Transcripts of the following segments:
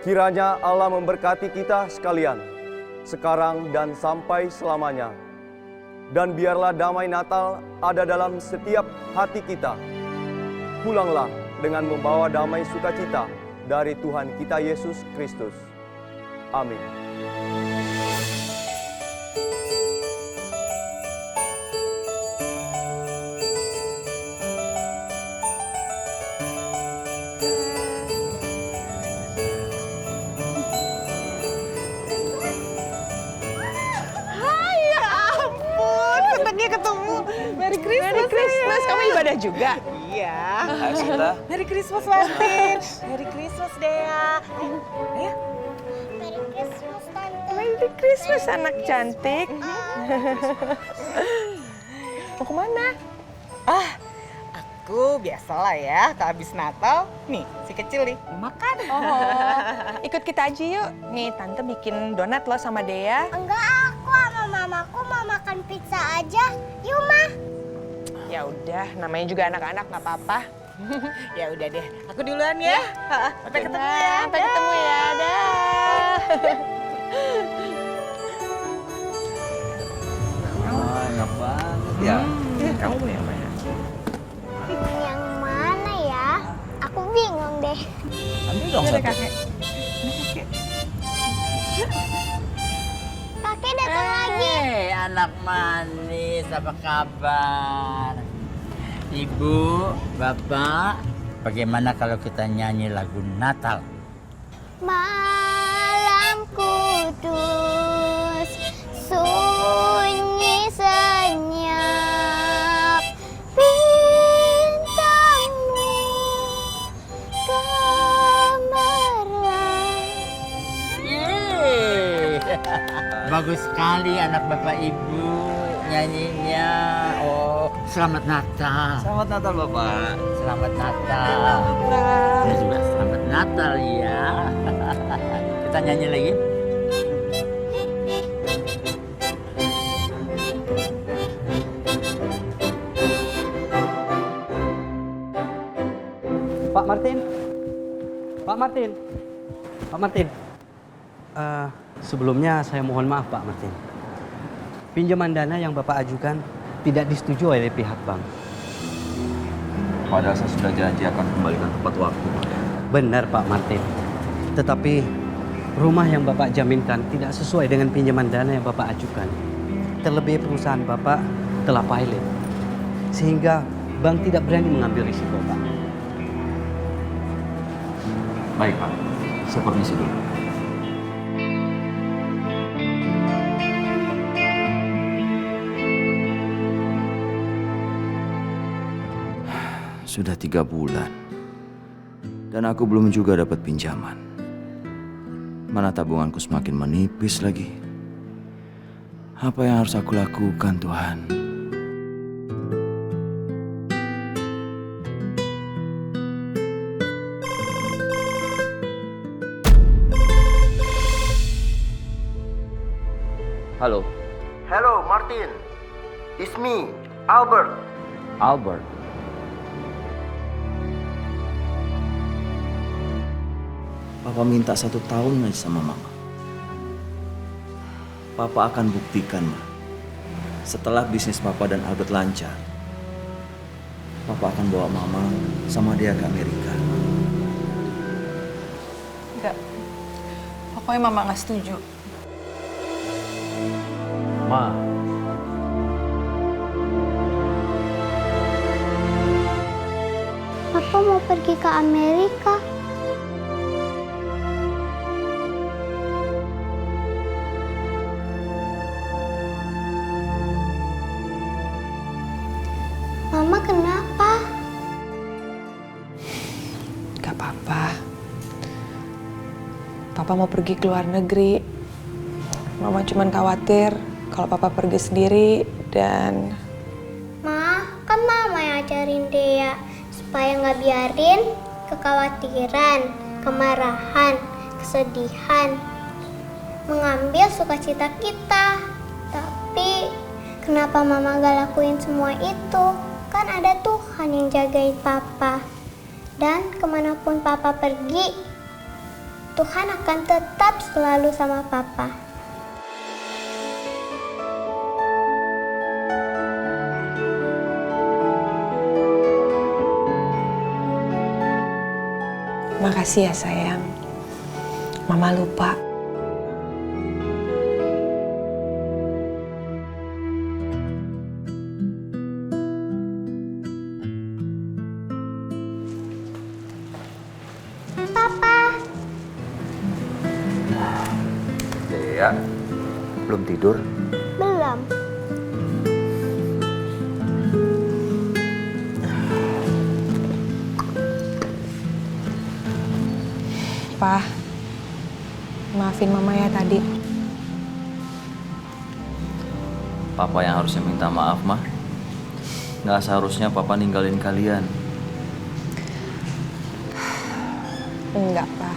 Kiranya Allah memberkati kita sekalian, sekarang dan sampai selamanya. Dan biarlah damai Natal ada dalam setiap hati kita. Pulanglah dengan membawa damai sukacita dari Tuhan kita Yesus Kristus. Amin. Ketemu. Merry Christmas. Merry Christmas. Kamu ibadah juga? Iya. Merry Christmas Martin. Merry Christmas Dea. Dea. Merry Christmas Tante. Merry Christmas anak cantik. Mau kemana? Aku biasalah ya, habis Natal. Nih, si kecil nih, makan. Ikut kita aja yuk. Nih, Tante bikin donat loh sama Dea. Enggak, aku sama mamaku mau makan pizza aja. Yuk, Ma. Ya udah, namanya juga anak-anak nggak apa-apa. Ya udah deh, aku duluan ya. Sampai ketemu ya. Sampai ketemu ya. Dah. Enak banget ya. Kamu mau yang mana? Yang mana ya? Aku bingung deh. Ambil dong satu. Kakek. Kakek datang lagi. Hei, anak manis, apa kabar? Ibu, Bapak, bagaimana kalau kita nyanyi lagu Natal? Malam kudus, sunyi senyap, bintangmu gemerlap. Yeay. Bagus sekali anak Bapak Ibu nyanyinya. Oh, selamat Natal. Selamat Natal Bapak. Selamat Natal. Saya juga selamat Natal ya. Kita nyanyi lagi. Pak Martin. Pak Martin. Pak Martin. Sebelumnya saya mohon maaf Pak Martin. Pinjaman dana yang Bapak ajukan tidak disetujui oleh pihak bank. Padahal saya sudah janji akan kembalikan tepat waktu. Benar Pak Martin. Tetapi rumah yang Bapak jaminkan tidak sesuai dengan pinjaman dana yang Bapak ajukan. Terlebih perusahaan Bapak telah pilot. Sehingga bank tidak berani mengambil risiko Pak. Baik Pak, saya permisi dulu. Sudah 3 bulan dan aku belum juga dapat pinjaman. Mana tabunganku semakin menipis lagi. Apa yang harus aku lakukan, Tuhan? Halo. Hello, Martin. It's me, Albert. Albert. Papa minta 1 tahun aja sama Mama. Papa akan buktikan, Ma. Setelah bisnis Papa dan Albert lancar, Papa akan bawa Mama sama dia ke Amerika. Enggak. Pokoknya Mama nggak setuju. Ma, Papa mau pergi ke Amerika. Mama kenapa? Gak apa-apa. Papa mau pergi ke luar negeri. Mama cuman khawatir kalau Papa pergi sendiri dan... Ma, kan Mama yang ajarin Dea supaya nggak biarin kekhawatiran, kemarahan, kesedihan mengambil sukacita kita. Tapi kenapa Mama gak lakuin semua itu? Kan ada Tuhan yang jagain Papa. Dan kemanapun Papa pergi, Tuhan akan tetap selalu sama Papa. Makasih ya sayang. Mama lupa. Papa, Ya, belum tidur? belum. Pa, maafin Mama ya tadi. Papa yang harusnya minta maaf, Mah. Nggak seharusnya Papa ninggalin kalian. Enggak, Pa.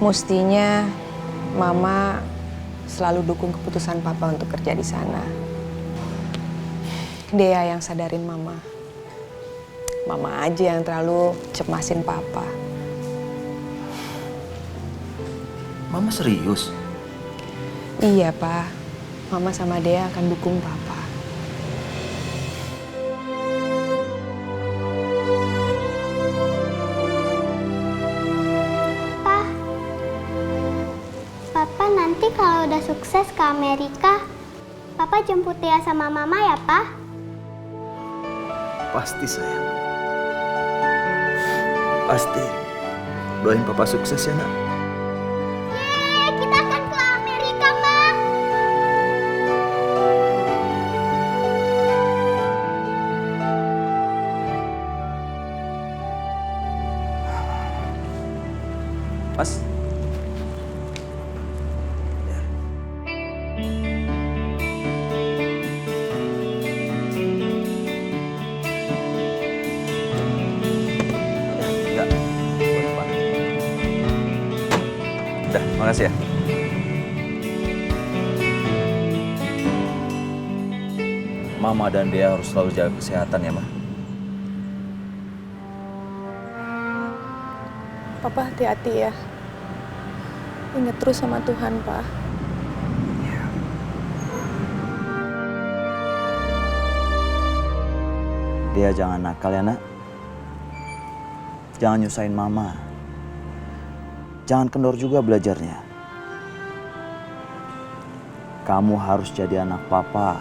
Mestinya Mama selalu dukung keputusan Papa untuk kerja di sana. Dea yang sadarin Mama. Mama aja yang terlalu cemasin Papa. Mama serius? Iya, Pa. Mama sama Dea akan dukung Papa. Papa nanti kalau udah sukses ke Amerika, Papa jemput Dea sama Mama ya, Pa? Pasti, sayang. Pasti. Doain Papa sukses ya, Nak. Yeay, kita akan ke Amerika, Ma! Mas. Enggak. Udah, makasih ya. Mama dan Dea harus selalu jaga kesehatan ya, Ma. Papa hati-hati ya. Ingat terus sama Tuhan, Pa. Dea jangan nakal ya, Nak. Jangan nyusahin Mama. Jangan kendor juga belajarnya. Kamu harus jadi anak Papa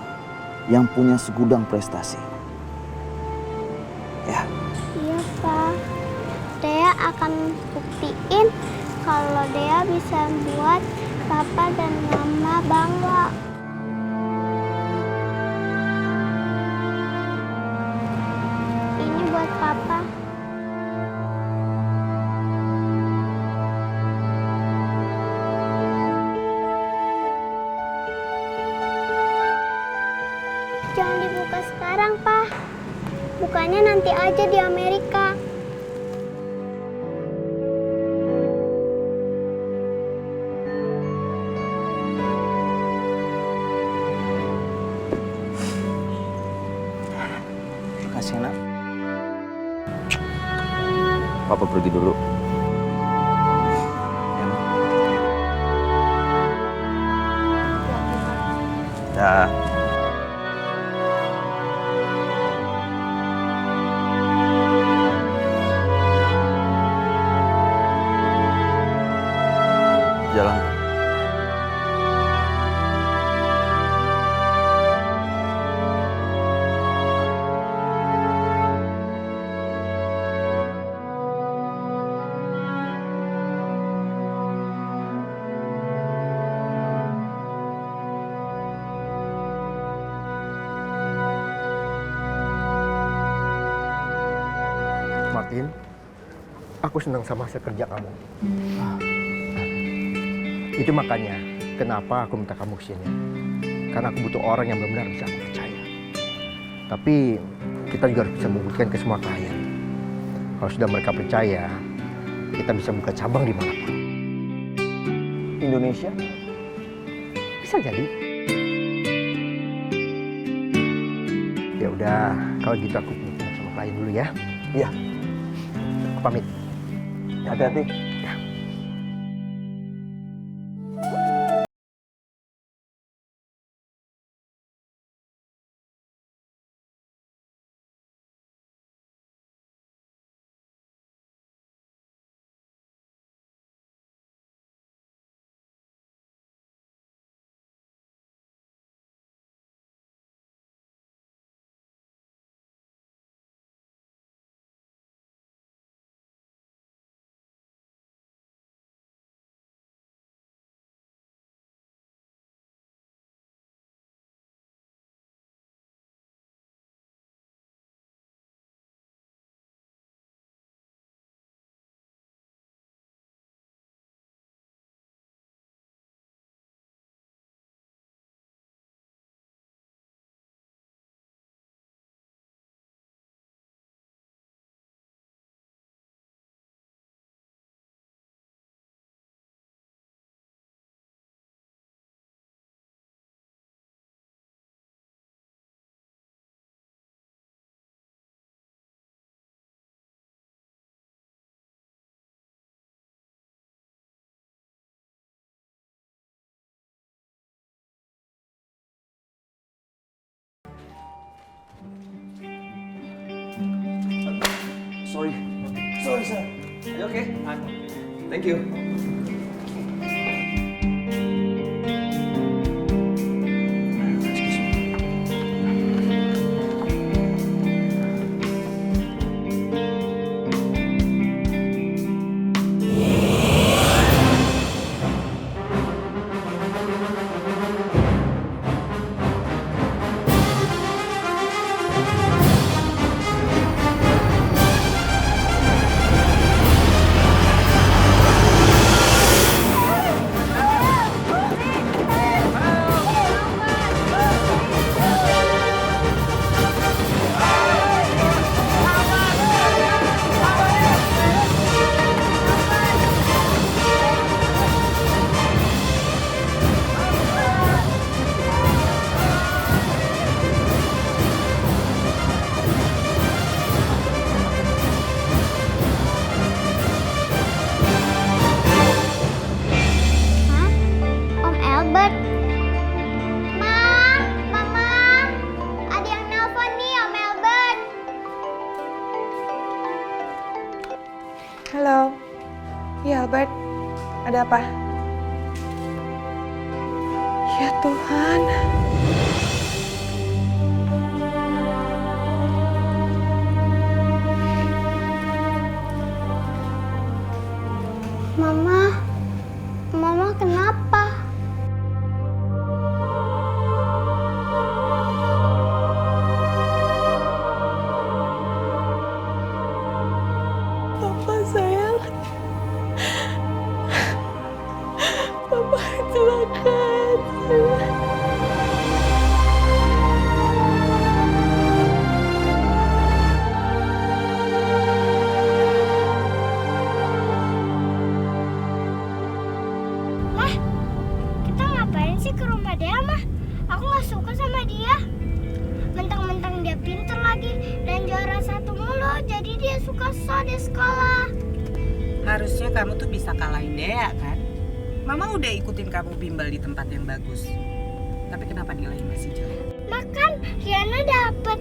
yang punya segudang prestasi. Ya. Iya, Pa. Dea akan buktiin kalau Dea bisa buat Papa dan Mama bangga. Ini buat Papa. Jangan dibuka sekarang, Pa. Bukanya nanti aja di Amerika. Makasih, Nak. Papa pergi dulu. Ya, Ma. Dah. Jalan. Martin, aku senang sama hasil kerja kamu. Itu makanya kenapa aku minta kamu kesini. Karena aku butuh orang yang benar-benar bisa aku percaya. Tapi kita juga harus bisa membuktikan ke semua klien. Kalau sudah mereka percaya, kita bisa buka cabang di manapun. Indonesia? Bisa jadi. Ya udah, kalau gitu aku meeting sama klien dulu ya. Iya. Aku pamit. Hati-hati. Ya. Sorry, sir. Are you okay? Thank you. Hah? Om Albert? Ma, Mama, ada yang nelpon nih Om Albert. Halo. Iya, Albert. Ada apa? Ya Tuhan. Mama kenapa? Papa sayang. Papa kecelakaan. Mah, kita ngapain sih ke rumah dia, Mah? Aku nggak suka sama dia. Mentang-mentang dia pinter lagi dan juara 1 mulu, jadi dia suka so di sekolah. Harusnya kamu tuh bisa kalahin Dea kan? Mama udah ikutin kamu bimbel di tempat yang bagus. Tapi kenapa nilainya masih jelek? Makan Riana dapet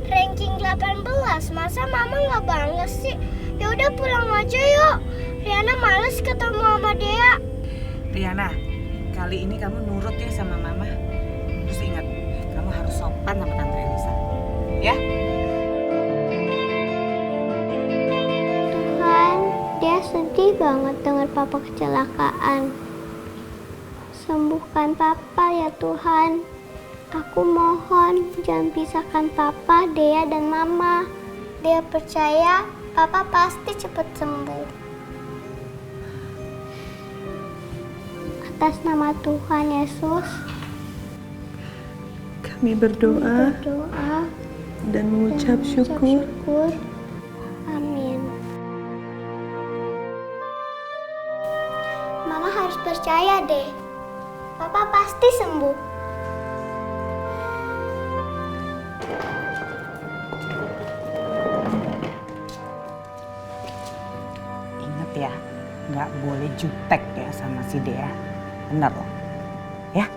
ranking 18, masa Mama nggak bangga sih? Ya udah pulang aja yuk. Riana males ketemu sama Dea. Riana, kali ini kamu nurut ya sama Mama. Terus ingat, kamu harus sopan sama Tante Elisa. Ya? Tuhan, dia sedih banget dengar Papa kecelakaan. Sembuhkan Papa ya Tuhan. Aku mohon jangan pisahkan Papa, Dea, dan Mama. Dia percaya Papa pasti cepat sembuh. Atas nama Tuhan Yesus, Kami berdoa berdoa dan mengucap syukur. Amin. Mama harus percaya deh. Papa pasti sembuh. Ingat ya, nggak boleh jutek ya sama si Dea. Bener loh. Ya?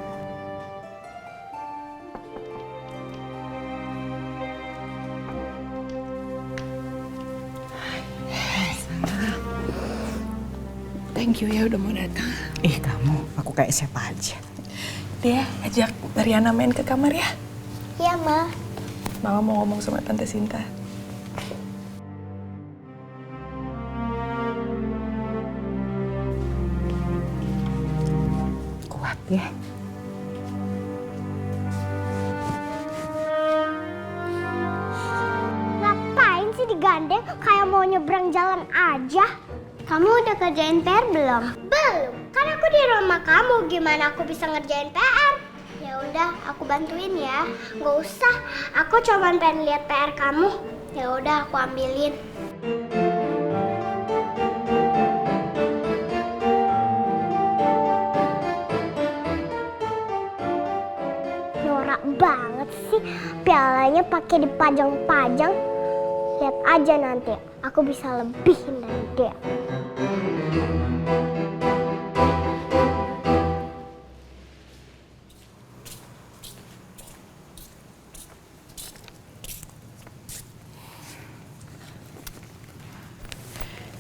Thank you ya udah mau datang. Kamu, aku kayak siapa aja. Dia ajak Riana main ke kamar ya. Iya, Ma. Mama mau ngomong sama Tante Sinta. Kuat ya. Ngapain sih digandeng kayak mau nyebrang jalan aja? Kamu udah kerjain PR belum? Belum. Kan aku di rumah kamu, gimana aku bisa ngerjain PR? Ya udah, aku bantuin ya. Gak usah, aku cuma pengen lihat PR kamu. Ya udah, aku ambilin. Norak banget sih, pialanya pakai dipajang-pajang. Lihat aja nanti, aku bisa lebihin dari dia.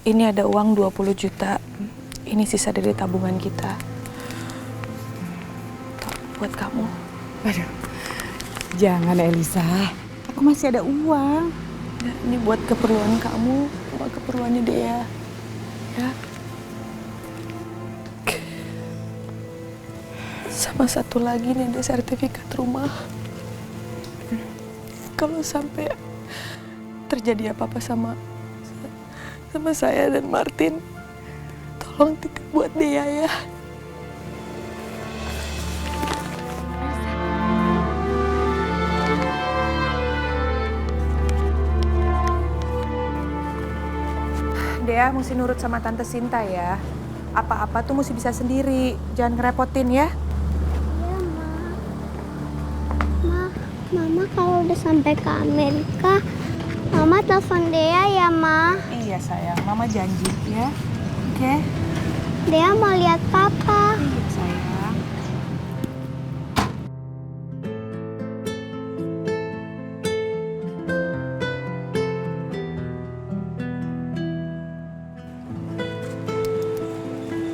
ini ada uang 20 juta. Ini sisa dari tabungan kita. Tuh, buat kamu. Aduh, jangan Elisa. Aku masih ada uang. Ya, ini buat keperluan kamu, buat keperluannya Dea. Ya. Sama satu lagi nih ada sertifikat rumah. Kalau sampai terjadi apa-apa sama saya dan Martin, tolong titip buat Dea ya. Dea mesti nurut sama Tante Sinta ya. Apa-apa tuh mesti bisa sendiri, jangan ngerepotin ya. Iya, Ma. Mama kalau udah sampai ke Amerika, Mama telepon Dea ya, Ma. Iya sayang, Mama janji ya. Oke? Dea mau lihat Papa. Iya sayang.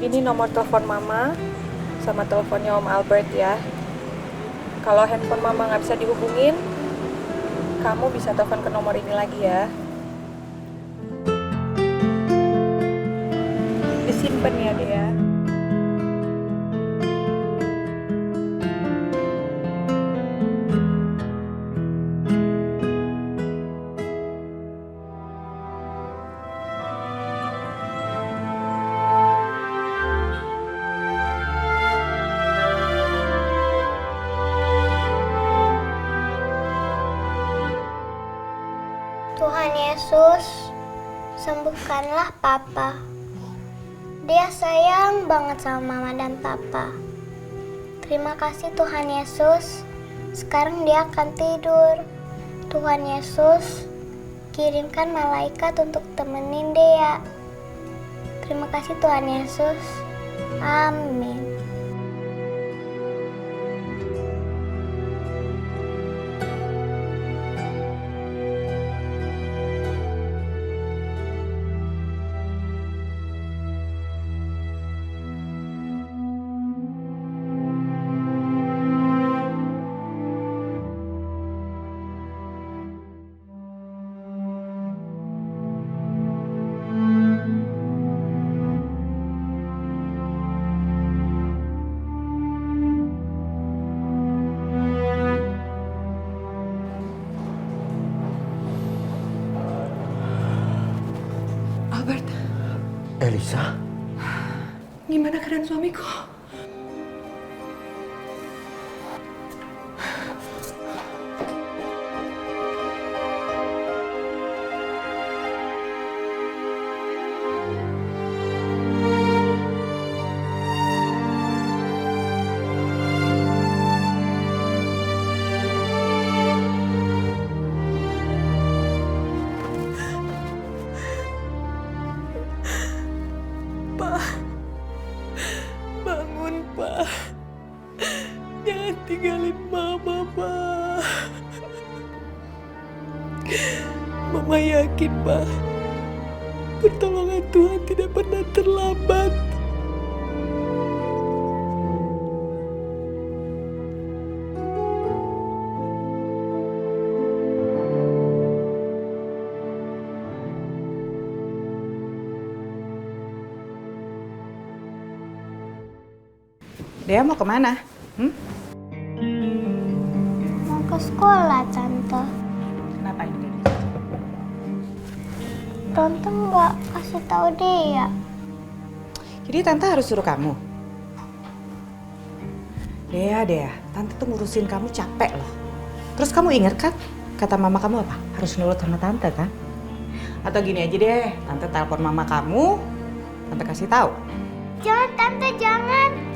Ini nomor telepon Mama sama teleponnya Om Albert ya. Kalau handphone Mama nggak bisa dihubungin, kamu bisa telepon ke nomor ini lagi ya. Disimpan ya, Dea. Tuhan Yesus, sembuhkanlah Papa. Dia sayang banget sama Mama dan Papa. Terima kasih Tuhan Yesus. Sekarang dia akan tidur. Tuhan Yesus, kirimkan malaikat untuk temenin dia. Terima kasih Tuhan Yesus. Amin. Albert, Elisa? gimana keadaan suamiku? Bangun, Pak. Jangan tinggalin Mama, Pak. Mama yakin, Pak. Pertolongan Tuhan tidak pernah terlambat. Dea mau kemana? Mau ke sekolah, Tante. Kenapa ini? Tante nggak kasih tahu dia. Jadi Tante harus suruh kamu? Dea, Tante tuh ngurusin kamu capek loh. Terus kamu ingat kan kata mama kamu apa? Harus nurut sama Tante kan? Atau gini aja deh, Tante telepon mama kamu, Tante kasih tahu. Jangan, Tante, jangan.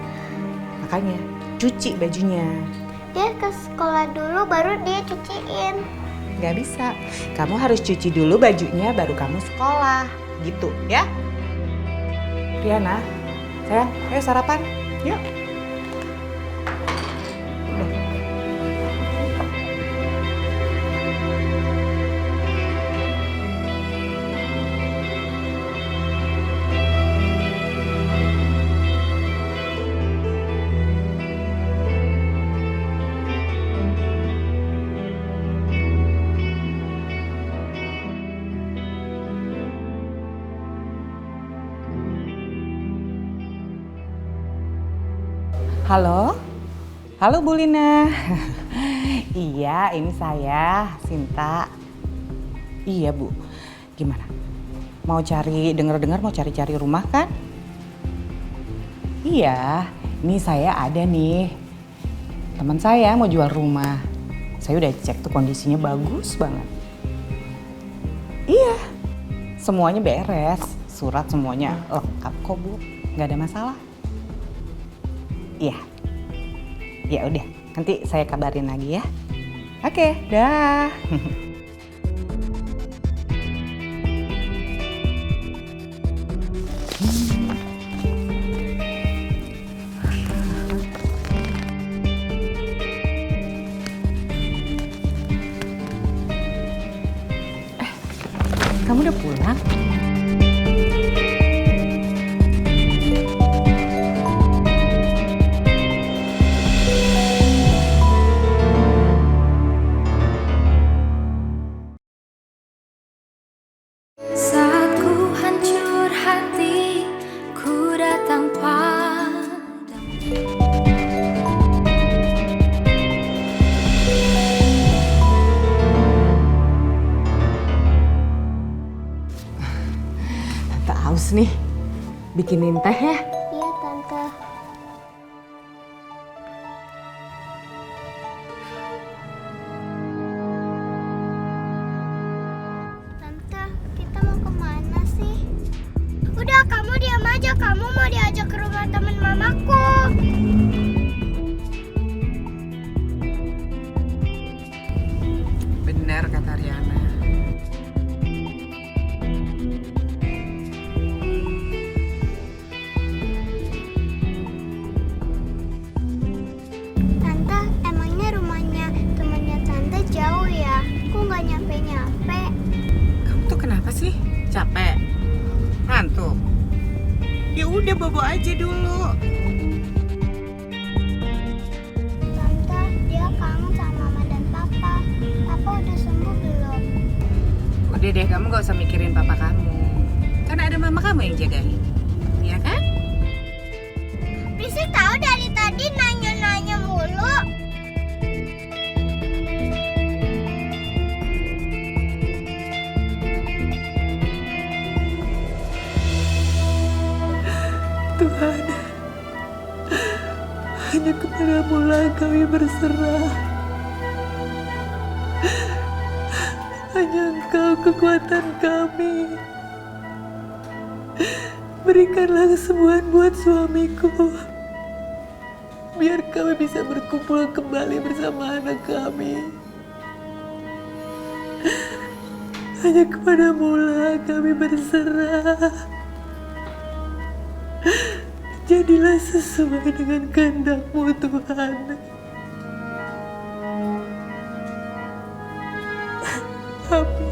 Makanya cuci bajunya. Dia ke sekolah dulu, baru dia cuciin. Gak bisa, kamu harus cuci dulu bajunya baru kamu sekolah. Gitu ya. Riana, sayang, ayo sarapan. Yuk. Halo? Halo Bu Lina. Iya, ini saya, Sinta. Iya Bu, gimana? Mau dengar-dengar mau cari-cari rumah kan? Iya, ini saya ada nih. Teman saya mau jual rumah. Saya udah cek tuh kondisinya bagus banget. Iya, semuanya beres. Surat semuanya lengkap kok Bu, nggak ada masalah. Iya, ya udah. Nanti saya kabarin lagi ya. Oke, dah. Kamu udah pulang? Saat ku hancur hati, ku datang padamu. Tante haus nih. Bikinin teh ya. Iya, Tante. Tante, kita mau kemana sih? Udah, kamu diam aja. Kamu mau diajak ke rumah teman mamaku. Benar kata Riana. Tante, emangnya rumahnya temannya Tante jauh ya? Aku nggak nyampe-nyampe. Kamu tuh kenapa sih? Capek? Ngantuk? Ya udah bobo aja dulu. Tante, dia kangen sama Mama dan Papa. Papa udah sembuh belum? Udah deh, kamu gak usah mikirin papa kamu. Kan ada mama kamu yang jagain. Iya kan? Risik tahu dari tadi nanya-nanya mulu. Tuhan, hanya kepadamu lah kami berserah. Hanya Engkau kekuatan kami. Berikanlah kesembuhan buat suamiku. Biar kami bisa berkumpul kembali bersama anak kami. Hanya kepadamu lah kami berserah. Jadilah sesuai dengan kehendak-Mu, Tuhan. Amin.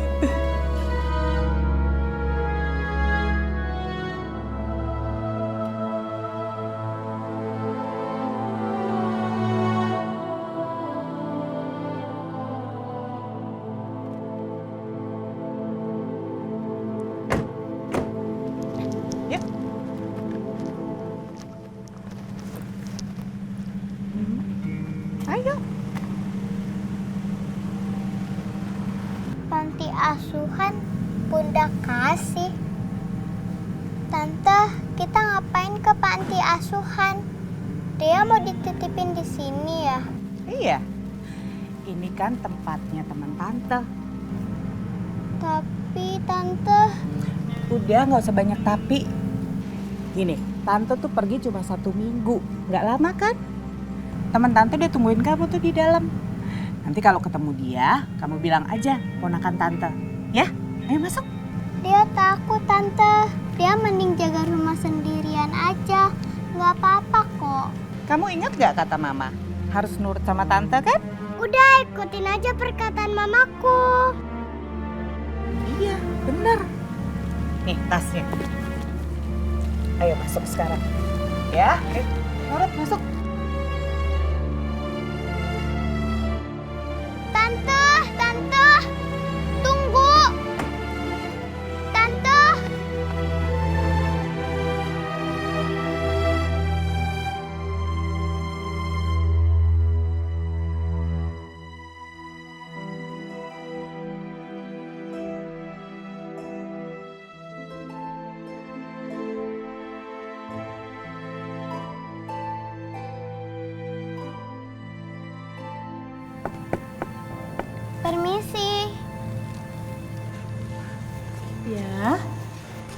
Yuk. Ayo. Panti asuhan Bunda Kasih. Tante, kita ngapain ke panti asuhan? Dia mau dititipin di sini ya? Iya. Ini kan tempatnya teman tante. Tapi Tante, Udah nggak usah banyak tapi. Gini, tante tuh pergi cuma 1 minggu, nggak lama kan? Teman tante dia tungguin kamu tuh di dalam. Nanti kalau ketemu dia, kamu bilang aja ponakan tante, ya? Ayo masuk. dia takut Tante. Dia mending jaga rumah sendirian aja. Nggak apa-apa kok. Kamu ingat nggak kata mama? Harus nurut sama tante kan? Udah, ikutin aja perkataan mamaku. Iya, bener. Nih tasnya. Ayo masuk sekarang. Ya, nurut masuk. Tante, Tante, tunggu. Tante.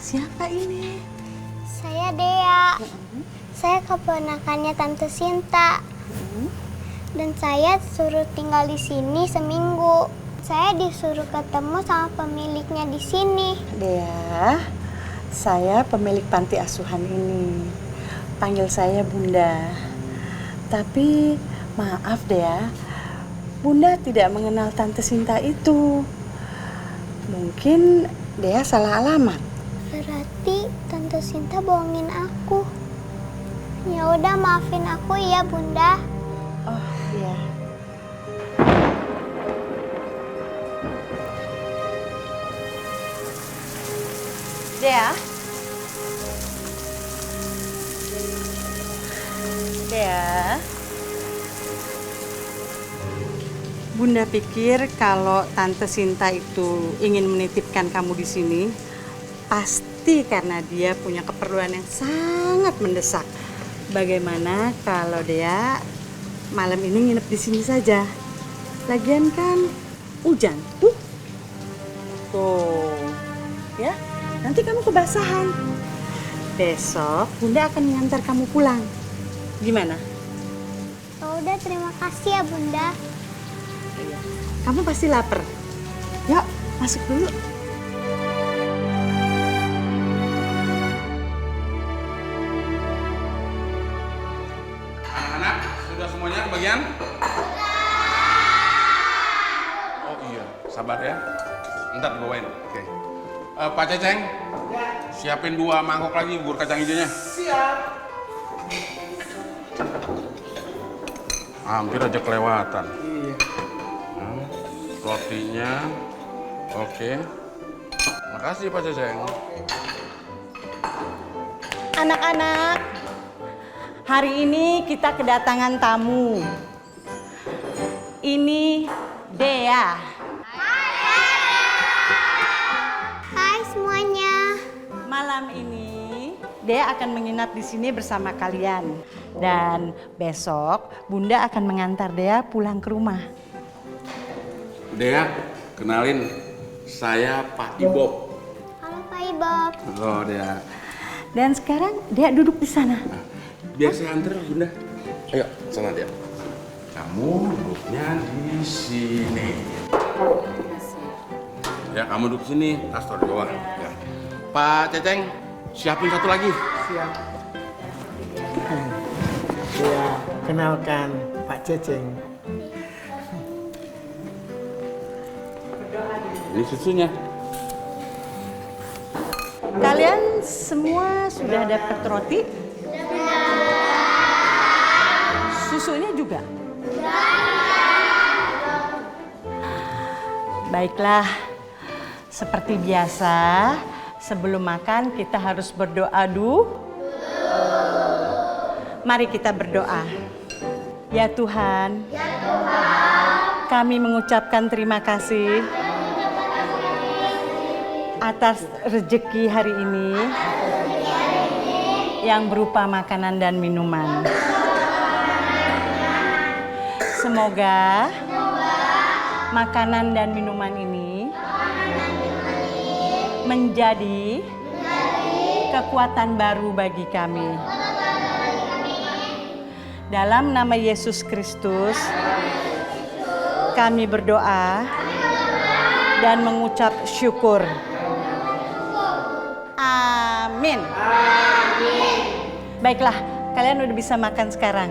Siapa ini? Saya Dea. Saya keponakannya Tante Sinta. Dan saya suruh tinggal di sini seminggu. Saya disuruh ketemu sama pemiliknya di sini. Dea, saya pemilik panti asuhan ini. Panggil saya Bunda. Tapi maaf Dea, Bunda tidak mengenal Tante Sinta itu. Mungkin Dea salah alamat. Berarti Tante Sinta bohongin aku. Ya udah maafin aku ya Bunda. Oh iya. Dea. Dea. Bunda pikir kalau Tante Sinta itu ingin menitipkan kamu di sini, pasti karena dia punya keperluan yang sangat mendesak. Bagaimana kalau dia malam ini nginep di sini saja? Lagian kan hujan, tuh. Tuh, ya. Nanti kamu kebasahan. Besok Bunda akan mengantar kamu pulang. Gimana? Ya udah terima kasih ya Bunda. Kamu pasti lapar. Yuk, masuk dulu. Anak-anak, sudah semuanya kebagian? Oh iya, sabar ya. Ntar dibawain. Oke. Pak Ceceng, siapin 2 mangkok lagi bubur kacang hijaunya. Siap. Hampir aja kelewatan. Iya. Rotinya, oke. Makasih Pak Ceceng. Anak-anak, hari ini kita kedatangan tamu. Ini Dea. Hai semuanya. Malam ini Dea akan menginap di sini bersama kalian. Dan besok Bunda akan mengantar Dea pulang ke rumah. Dea, kenalin, saya Pak Ibob. Halo Pak Ibob. Halo Dea. Dan sekarang Dea duduk di sana. Biar saya antar Bunda. Ayo, sana Dea. Kamu duduknya di sini. Ya, kamu duduk sini, tas taruh di bawah. Ya. Pak Ceceng, siapin satu lagi. Siap. Ya, kenalkan Pak Ceceng. Ini susunya. Kalian semua sudah dapat roti? Susunya juga? Baiklah, seperti biasa, sebelum makan kita harus berdoa dulu. Mari kita berdoa. Ya Tuhan, kami mengucapkan terima kasih atas rezeki hari ini yang berupa makanan dan minuman. Semoga makanan dan minuman ini menjadi kekuatan baru bagi kami. Dalam nama Yesus Kristus, kami berdoa dan mengucap syukur. Amin. Baiklah, kalian udah bisa makan sekarang.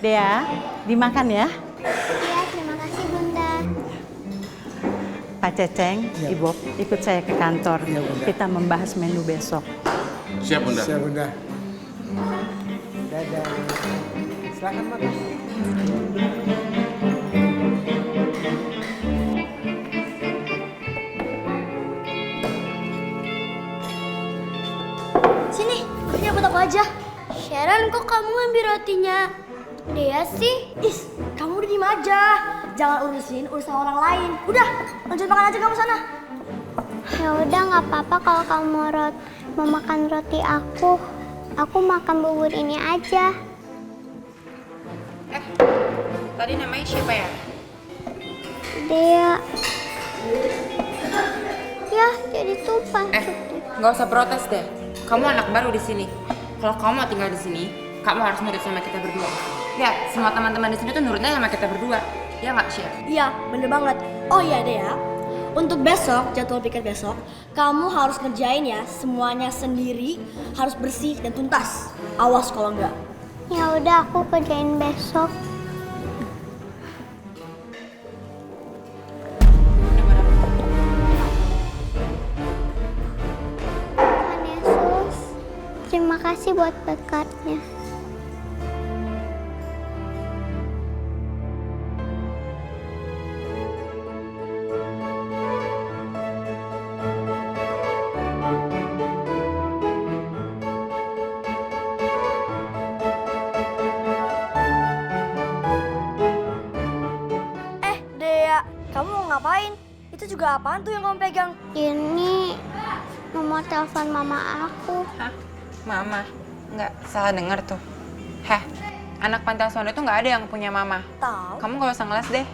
Dea, dimakan ya. Ya, terima kasih Bunda. Pak Ceceng, Ibu, ikut saya ke kantor. Ya, Bunda. Kita membahas menu besok. Siap Bunda. Siap Bunda. Dadah. Silakan makan. Sini, rotinya buat aku aja. Sharon, kok kamu ngambil rotinya? Dea sih. Is, kamu udah diem aja. Jangan urusin urusan orang lain. Udah, lanjut makan aja kamu sana. Ya udah nggak apa-apa kalau kamu mau makan roti aku. Aku makan bubur ini aja. Tadi namanya siapa ya? Dea. Ya, jadi tumpah. Nggak usah protes deh. Kamu anak baru di sini. Kalau kamu mau tinggal di sini, kamu harus nurut sama kita berdua. Lihat, semua teman-teman di sini tuh nurutnya sama kita berdua. Ya nggak, Syah? Iya, bener banget. Oh iya Dea, untuk besok, jadwal piket besok, kamu harus ngerjain ya semuanya sendiri, harus bersih dan tuntas. Awas kalau enggak. Ya udah, aku kerjain besok. Tuhan Yesus, terima kasih buat berkatnya. Dea, kamu mau ngapain? Itu juga apaan tuh yang kamu pegang? Ini nomor telepon mama aku. Hah? Mama? Nggak, salah denger tuh. Heh, anak panti asuhan itu nggak ada yang punya mama. Tahu? Kamu nggak usah ngeles deh.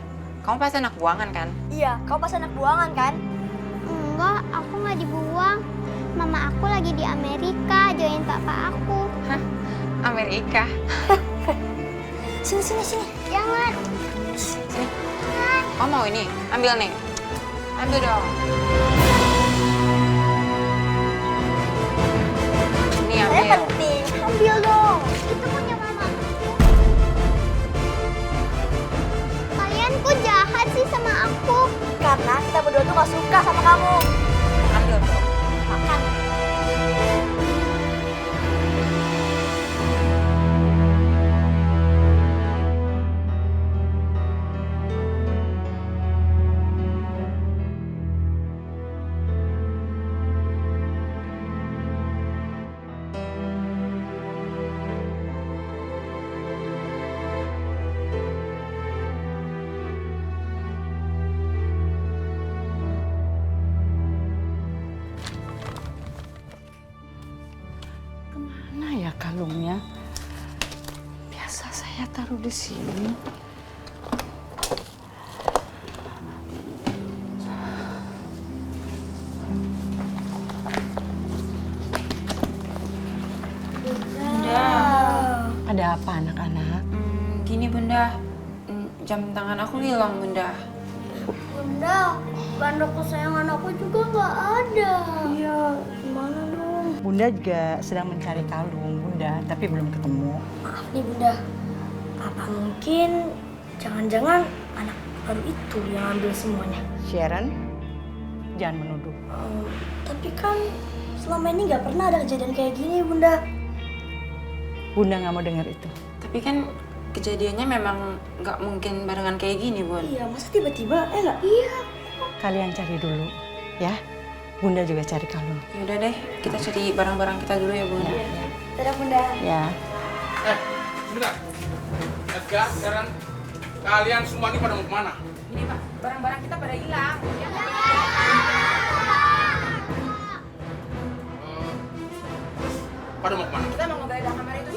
Kamu pasti anak buangan kan? Iya, kamu pas anak buangan kan? Enggak, aku nggak dibuang. Mama aku lagi di Amerika, join papa aku. Hah? Amerika? Sini. Jangan. Sini. Kamu mau ini? Ambil nih. Ambil dong. Ini ambil. Penting, ambil dong. Itu punya mama. Kalian kok jahat sih sama aku? Karena kita berdua tuh gak suka sama kamu. Ambil dong. Makan. Mana ya kalungnya? Biasa saya taruh di sini. Bunda. Ada apa anak-anak? Gini Bunda, jam tangan aku hilang Bunda. Bunda, bando kesayangan aku juga nggak ada. Iya, gimana dong? Bunda juga sedang mencari kalung Bunda, tapi belum ketemu. Maaf nih Bunda, apa mungkin jangan-jangan anak baru itu yang ambil semuanya? Sharon, jangan menuduh. Tapi kan selama ini nggak pernah ada kejadian kayak gini Bunda. Bunda nggak mau dengar itu. Tapi kan kejadiannya memang nggak mungkin barengan kayak gini, Bun. Iya, masa tiba-tiba? Nggak? Iya. Kalian cari dulu, ya. Bunda juga cari kalung. Yaudah deh, kita cari barang-barang kita dulu ya, Bun. Iya. Dadah Bunda. Ya. Sebentar. Edgar, Sharon, kalian semua ini pada mau kemana? Ini Pak, barang-barang kita pada hilang. Pada mau kemana? Kita mau ngegeledah kamar itu.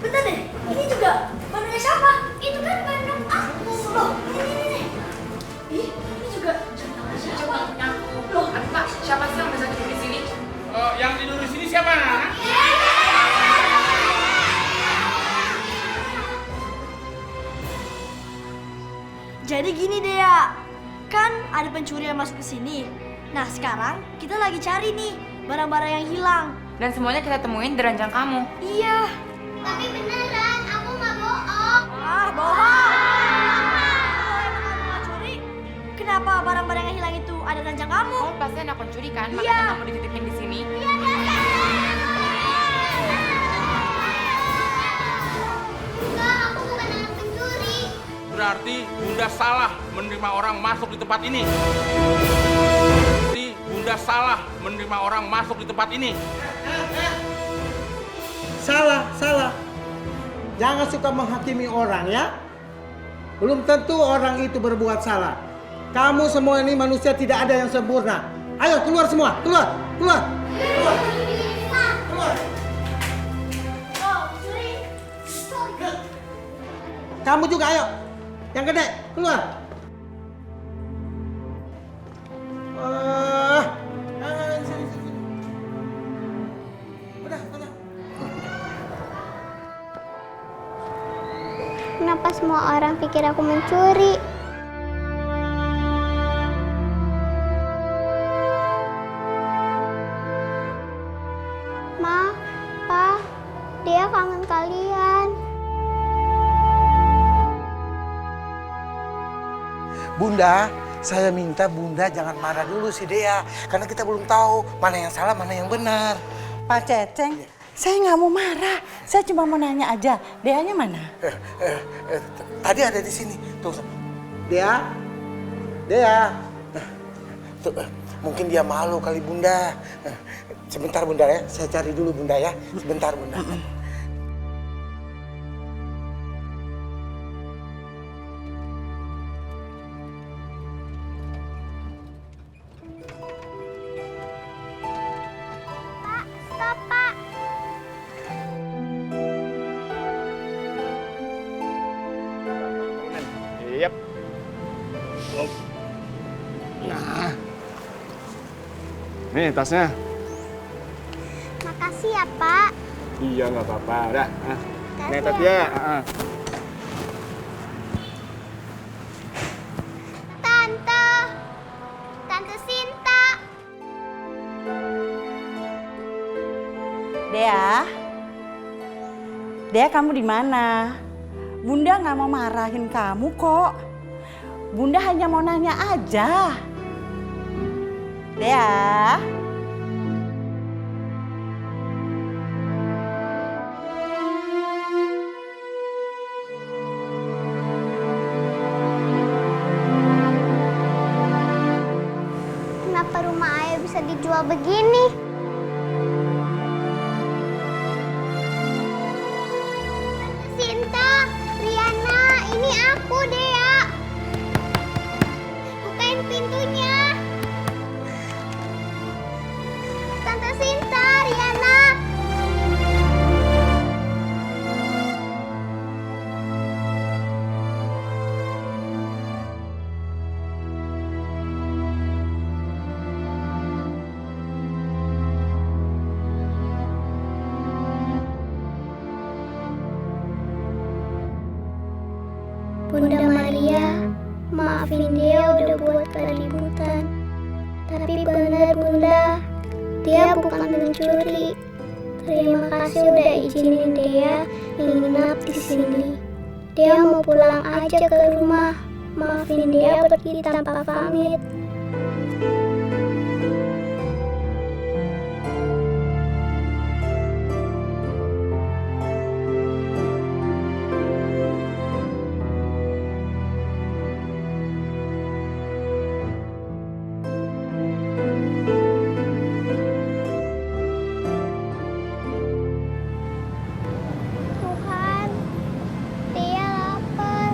Bentar deh, ini juga bandungnya siapa? Itu kan bandung aku. Loh, ini. Ih, ini juga jam tangan siapa? Loh, aduh Pak, siapa sih yang bisa tidur di sini? Yang tidur di sini siapa, anak? Jadi gini deh ya, kan ada pencuri yang masuk ke sini. Nah sekarang kita lagi cari nih barang-barang yang hilang. Dan semuanya kita temuin di ranjang kamu. Iya. Tapi beneran, aku nggak bohong. Ah, bohong. Kalau emang kamu nggak curi, kenapa barang-barang yang hilang itu ada di ranjang kamu? Kamu pasti anak pencuri kan? Iya. Makanya kamu dititipin di sini. Enggak, aku bukan anak pencuri. berarti Bunda salah menerima orang masuk di tempat ini. Bunda salah menerima orang masuk di tempat ini. Salah. Jangan suka menghakimi orang ya. Belum tentu orang itu berbuat salah. Kamu semua ini manusia, tidak ada yang sempurna. Ayo keluar semua, keluar. Kamu juga ayo. Yang gede, keluar. Sini. Udah. Kenapa semua orang pikir aku mencuri? Ma, Pa, dia kangen kalian. Bunda, saya minta Bunda jangan marah dulu si Dea. Karena kita belum tahu mana yang salah, mana yang benar. Pak Ceceng, saya nggak mau marah. Saya cuma mau nanya aja, Deanya mana? Tadi ada di sini. Tuh, Dea. Tuh, mungkin dia malu kali Bunda. Sebentar Bunda ya, saya cari dulu Bunda ya. Sebentar Bunda. Pak, stop Pak. Yap. Nah. Nih tasnya. Makasih ya Pak. Iya nggak apa-apa. Dah. Makasih Nih ya, tas ya. Pak. Tante Sinta. Dea kamu di mana? Bunda nggak mau marahin kamu kok. Bunda hanya mau nanya aja. Dea. Kenapa rumah ayah bisa dijual begini? Tante Sinta, Riana, ini aku Dea. Bukain pintunya. Tante Sinta, Riana. Bunda Maria, maafin dia udah buat keributan. Tapi benar Bunda, dia bukan mencuri. Terima kasih udah izinin dia menginap di sini. Dia mau pulang aja ke rumah. Maafin dia pergi tanpa pamit. Tuhan, dia lapar.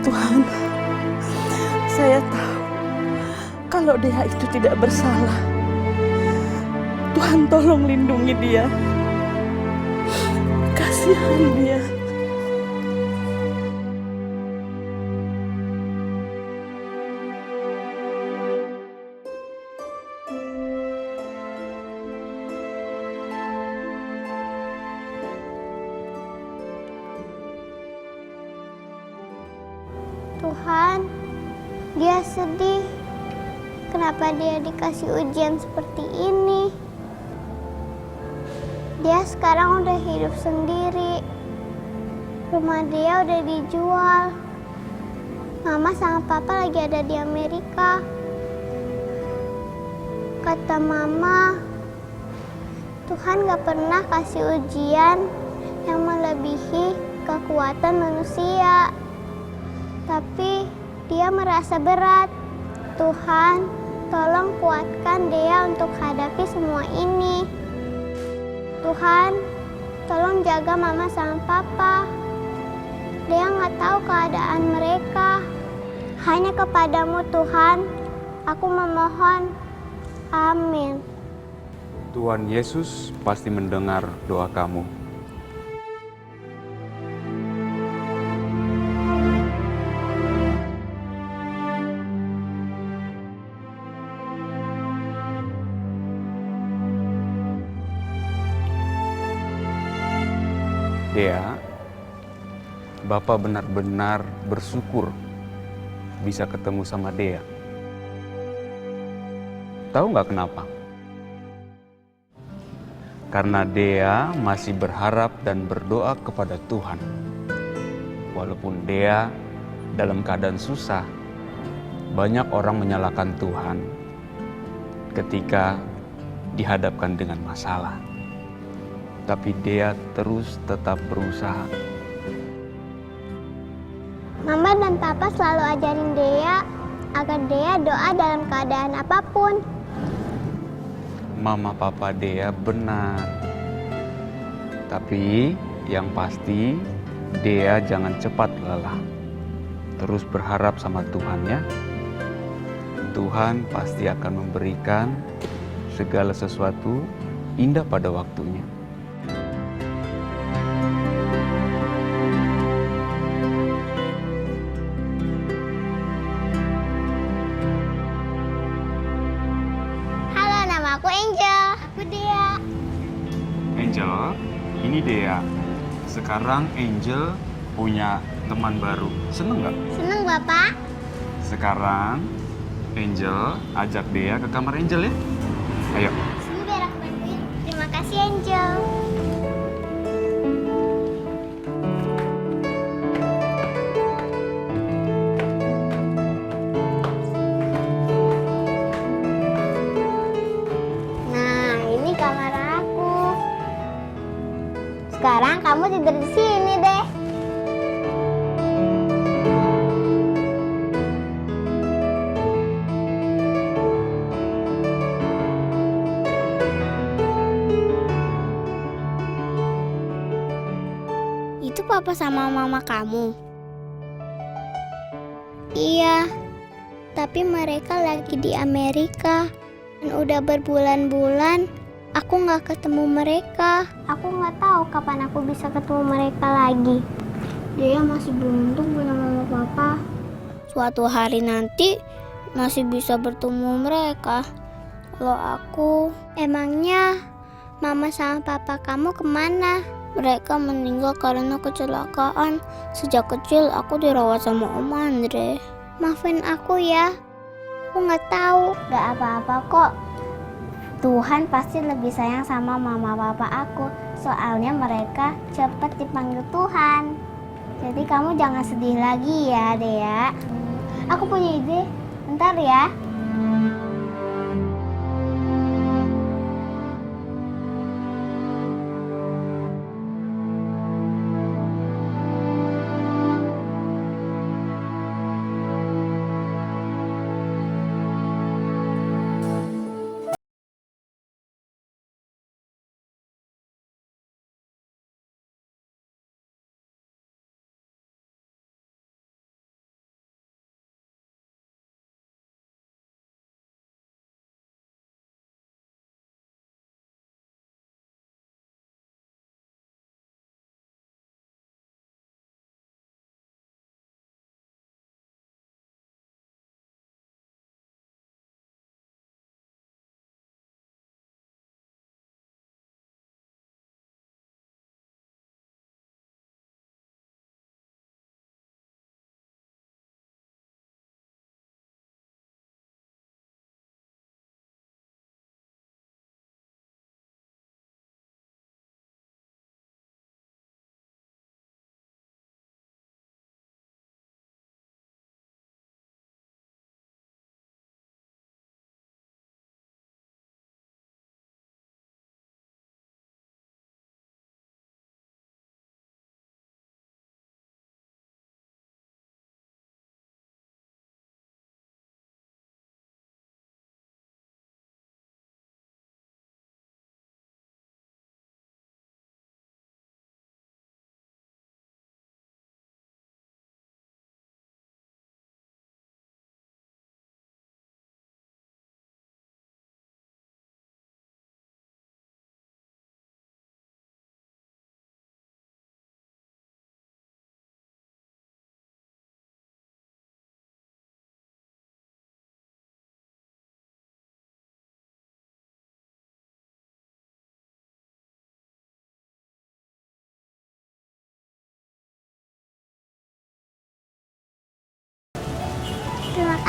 Tuhan, saya tahu kalau dia itu tidak bersalah. Tuhan tolong lindungi dia. Kasihan dia. Tuhan, dia sedih. Kenapa dia dikasih ujian seperti ini? Dia sekarang udah hidup sendiri. Rumah dia udah dijual. Mama sama Papa lagi ada di Amerika. Kata Mama, Tuhan gak pernah kasih ujian yang melebihi kekuatan manusia. Tapi dia merasa berat. Tuhan, tolong kuatkan dia untuk hadapi semua ini. Tuhan, tolong jaga Mama sama Papa. Dia nggak tahu keadaan mereka. Hanya kepadamu Tuhan, aku memohon. Amin. Tuhan Yesus pasti mendengar doa kamu. Dea, Bapak benar-benar bersyukur bisa ketemu sama Dea. Tahu nggak kenapa? Karena Dea masih berharap dan berdoa kepada Tuhan. Walaupun Dea dalam keadaan susah, banyak orang menyalahkan Tuhan ketika dihadapkan dengan masalah. Tapi Dea terus tetap berusaha. Mama dan Papa selalu ajarin Dea agar Dea doa dalam keadaan apapun. Mama Papa Dea benar. Tapi yang pasti Dea jangan cepat lelah. Terus berharap sama Tuhan ya. Tuhan pasti akan memberikan segala sesuatu indah pada waktunya. Halo, nama aku Angel. Aku Dea. Angel, ini Dea. Sekarang Angel punya teman baru. Seneng nggak? Seneng Bapak? Sekarang Angel ajak Dea ke kamar Angel ya. Ayo. Sini biar aku bantuin. Terima kasih Angel. Nah, ini kamar aku. Sekarang kamu tidur di sini deh. Itu papa sama mama kamu? Iya, tapi mereka lagi di Amerika. Dan udah berbulan-bulan aku nggak ketemu mereka. Aku nggak tahu kapan aku bisa ketemu mereka lagi. Dia masih beruntung punya mama papa. Suatu hari nanti masih bisa bertemu mereka. Kalau aku, emangnya mama sama papa kamu kemana? Mereka meninggal karena kecelakaan. Sejak kecil aku dirawat sama Om Andre. Maafin aku ya. Aku nggak tahu. Gak apa-apa kok. Tuhan pasti lebih sayang sama mama papa aku. Soalnya mereka cepat dipanggil Tuhan. Jadi kamu jangan sedih lagi ya, Dea. Aku punya ide. Bentar ya.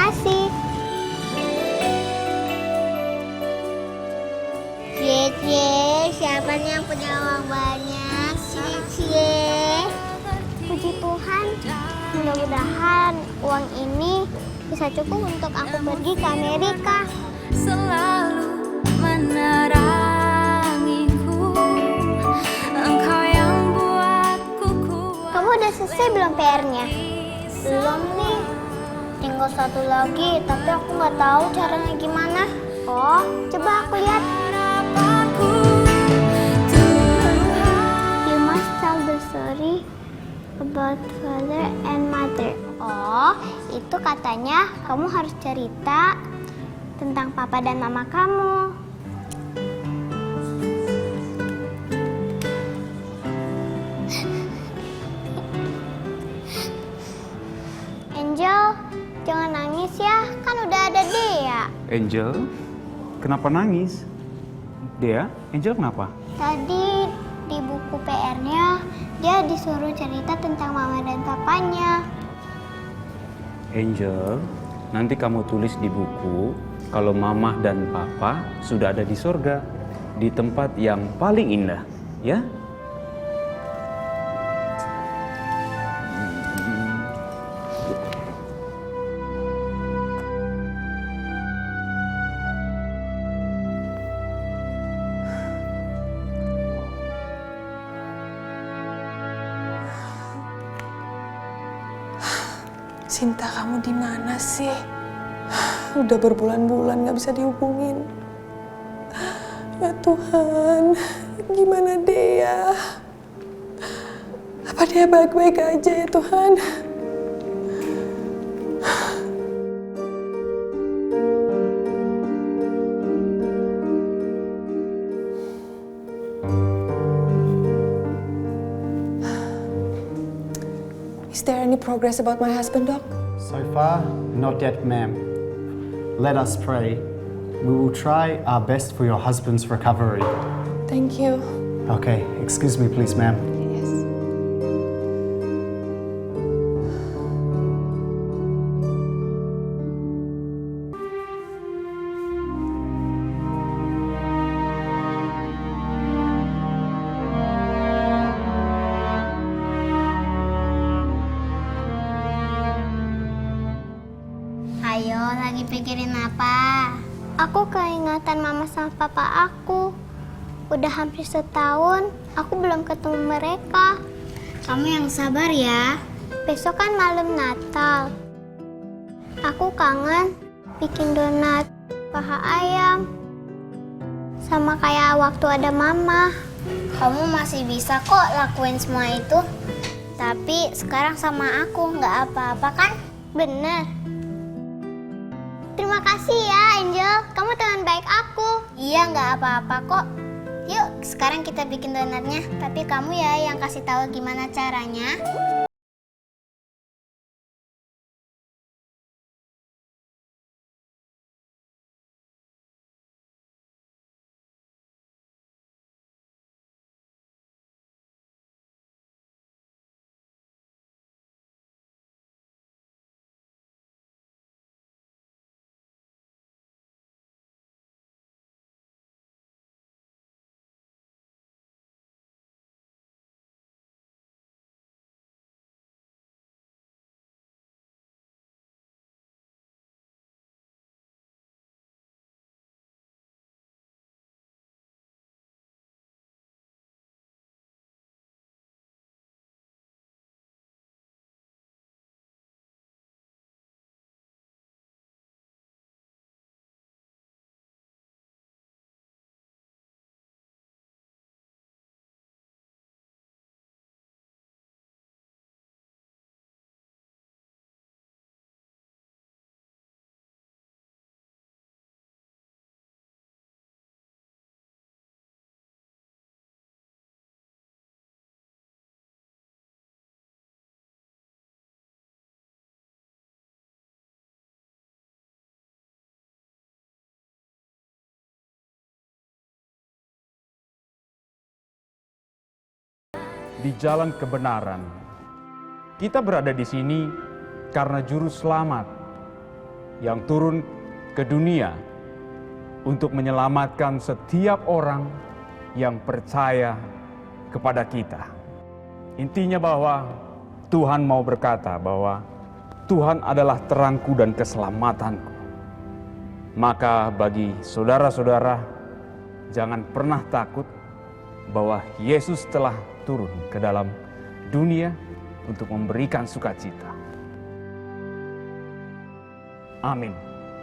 kasih. Cie, siapa nih yang punya uang banyak? Cie. Puji Tuhan, mudah-mudahan uang ini bisa cukup untuk aku pergi ke Amerika. Selalu menerangiku, Engkau yang buatku kuat. Kamu udah selesai belum PR-nya? Belum nih. Tinggal satu lagi, tapi aku nggak tahu caranya gimana. Oh, coba aku lihat. You must tell the story about father and mother. Oh, itu katanya kamu harus cerita tentang papa dan mama kamu. Angel, jangan nangis ya, kan udah ada Dea. Angel, kenapa nangis? Dea, Angel kenapa? Tadi di buku PR-nya, dia disuruh cerita tentang mama dan papanya. Angel, nanti kamu tulis di buku kalau mama dan papa sudah ada di sorga, di tempat yang paling indah, ya? Sinta, kamu di mana sih? Udah berbulan-bulan gak bisa dihubungin. Ya Tuhan, gimana Dea? Apa dia baik-baik aja ya Tuhan? Is there any progress about my husband, Doc? So far, not yet, ma'am. Let us pray. We will try our best for your husband's recovery. Thank you. Okay, excuse me, please, ma'am. Yes. Ayo, lagi pikirin apa? Aku keingatan mama sama papa aku. Udah hampir setahun, aku belum ketemu mereka. Kamu yang sabar ya. Besok kan malam Natal. Aku kangen bikin donat paha ayam. Sama kayak waktu ada mama. Kamu masih bisa kok lakuin semua itu. Tapi sekarang sama aku nggak apa-apa kan? Bener. Terima kasih ya, Angel. Kamu teman baik aku. Iya, nggak apa-apa kok. Yuk, sekarang kita bikin donatnya. Tapi kamu ya yang kasih tahu gimana caranya. Di jalan kebenaran. Kita berada di sini karena juru selamat yang turun ke dunia untuk menyelamatkan setiap orang yang percaya kepada kita. Intinya bahwa Tuhan mau berkata bahwa Tuhan adalah terangku dan keselamatanku. Maka bagi saudara-saudara, jangan pernah takut bahwa Yesus telah turun ke dalam dunia untuk memberikan sukacita. Amin.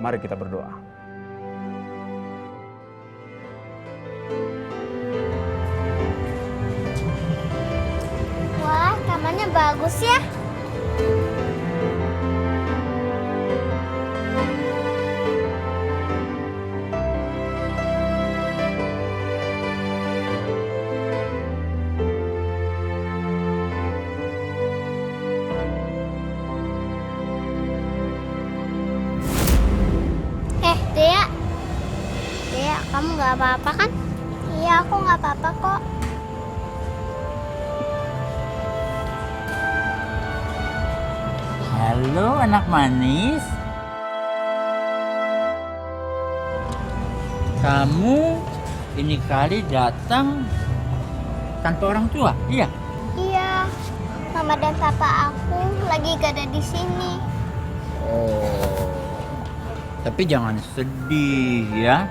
Mari kita berdoa. Wah, tamannya bagus ya. Dea. Dea, kamu nggak apa-apa kan? Iya, aku nggak apa-apa kok. Halo anak manis. Kamu ini kali datang tanpa orang tua, iya? Iya, mama dan papa aku lagi gak ada di sini. Oh, tapi jangan sedih ya.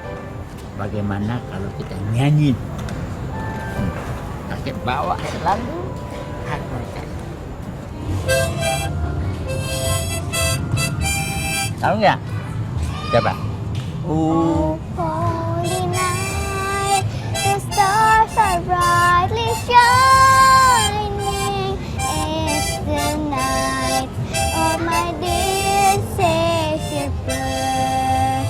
Bagaimana kalau kita nyanyi? Kakek bawa selalu harmonika. Tahu nggak? Coba. Holy night, the stars are brightly shining. It's the night of my dear Savior birth.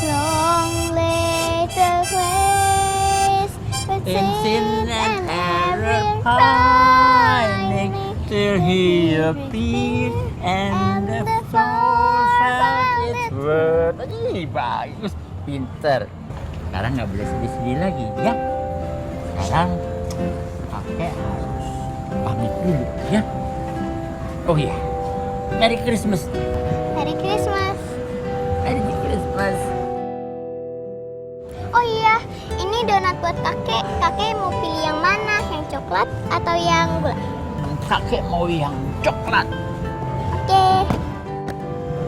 Long lay the ways, but sin and error pining, till he appeared and the soul felt its worth. Ih, bagus, pinter. Sekarang nggak boleh sedih-sedih lagi, ya. Sekarang kakek harus pamit dulu, ya. Oh iya, Merry Christmas. Merry Christmas. Merry Christmas. Oh iya, ini donat buat kakek. Kakek mau pilih yang mana? Yang coklat atau yang gula? Kakek mau yang coklat. Oke.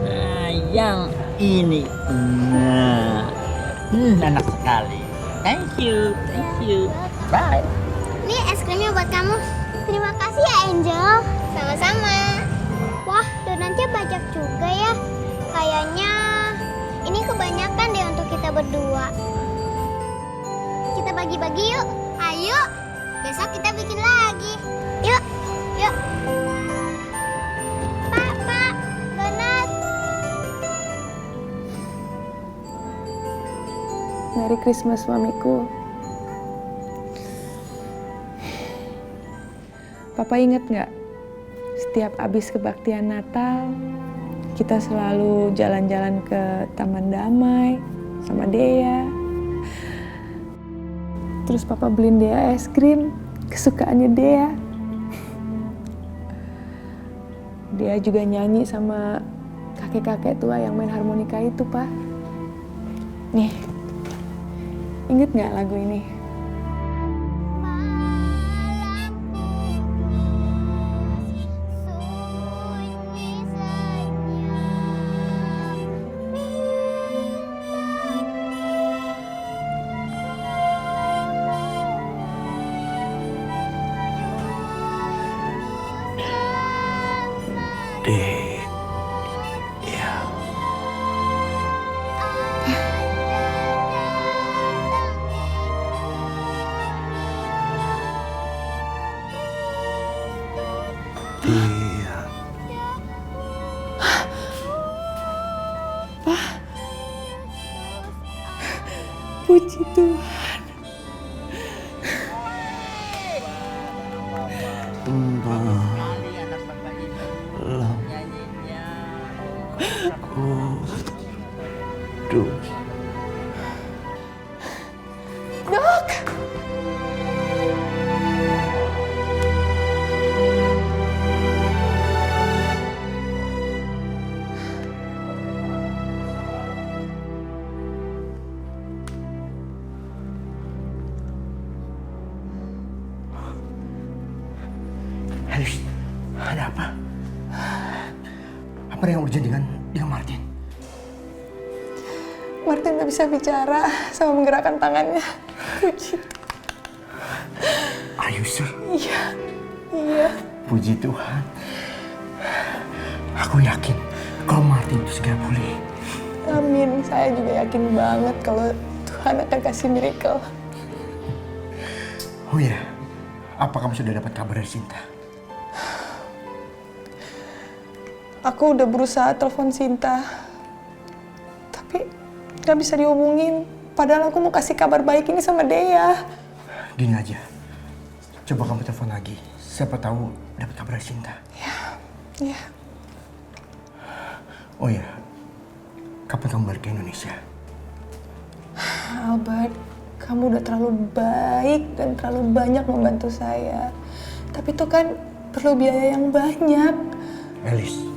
Nah, yang ini. Nah, enak sekali. Thank you. Bye. Ini es krimnya buat kamu. Terima kasih ya, Angel. Sama-sama. Wah, donatnya banyak juga ya. Kayaknya ini kebanyakan deh untuk kita berdua. Kita bagi-bagi yuk. Ayo. Besok kita bikin lagi. Yuk. Pak, donat. Merry Christmas, mamiku. Papa inget nggak? Setiap abis kebaktian Natal, kita selalu jalan-jalan ke Taman Damai sama Dea. Terus Papa beliin Dea es krim kesukaannya Dea. Dia juga nyanyi sama kakek-kakek tua yang main harmonika itu, Pak. Nih, inget nggak lagu ini? Puji Tuhan. Dok. Alice, ada apa? Apa yang urgent dengan Martin? Martin gak bisa bicara sama menggerakkan tangannya. Are you sure? Iya. Puji Tuhan. Aku yakin kalau Martin itu segera pulih. Amin. Saya juga yakin banget kalau Tuhan akan kasih miracle. Oh iya, apa kamu sudah dapat kabar dari Sinta? Aku udah berusaha telepon Sinta, tapi gak bisa dihubungin. Padahal aku mau kasih kabar baik ini sama Dea. Gini aja, coba kamu telepon lagi. Siapa tahu dapat kabar dari Sinta. Iya. Oh iya, kapan kamu balik ke Indonesia? Albert, kamu udah terlalu baik dan terlalu banyak membantu saya. Tapi itu kan perlu biaya yang banyak. Alice,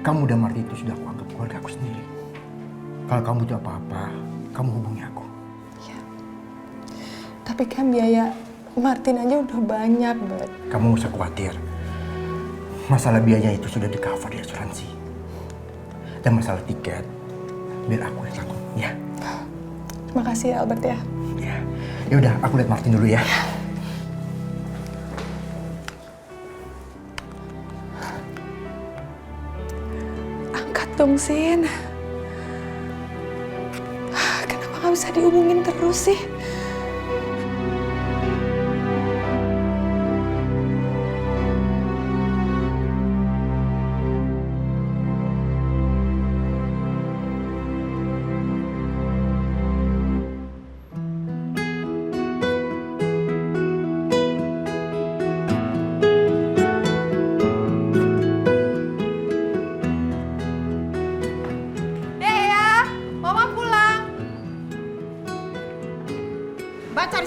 kamu dan Martin itu sudah aku anggap keluarga aku sendiri. Kalau kamu butuh apa-apa, kamu hubungi aku. Ya. Tapi kan biaya Martin aja udah banyak, Bert. Kamu gak usah khawatir. Masalah biayanya itu sudah di-cover di asuransi. Dan masalah tiket, biar aku yang tanggung, ya. Makasih ya, Albert ya. Ya. Ya udah, aku lihat Martin dulu ya. Angkat dong, Sin. Kenapa gak bisa dihubungin terus sih?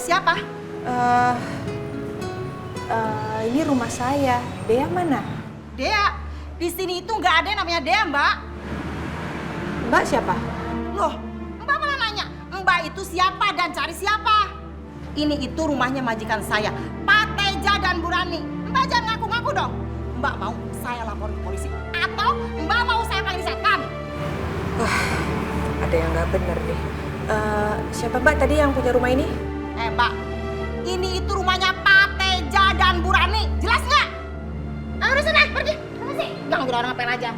Siapa? Ini rumah saya. Dea mana? Dea? Di sini itu nggak ada yang namanya Dea, Mbak. Mbak siapa? Loh, Mbak malah nanya, Mbak itu siapa dan cari siapa? Ini itu rumahnya majikan saya, Pak Teja dan Bu Rani. Mbak jangan ngaku-ngaku dong. Mbak mau saya laporin ke polisi atau Mbak mau saya panggil setan? Ada yang nggak bener deh. Siapa Mbak tadi yang punya rumah ini? Mbak, ini itu rumahnya Pak Teja dan Bu Rani. Jelas nggak? Ayo udah sana, pergi. Mana sih? Jangan jadi orang ngapain aja.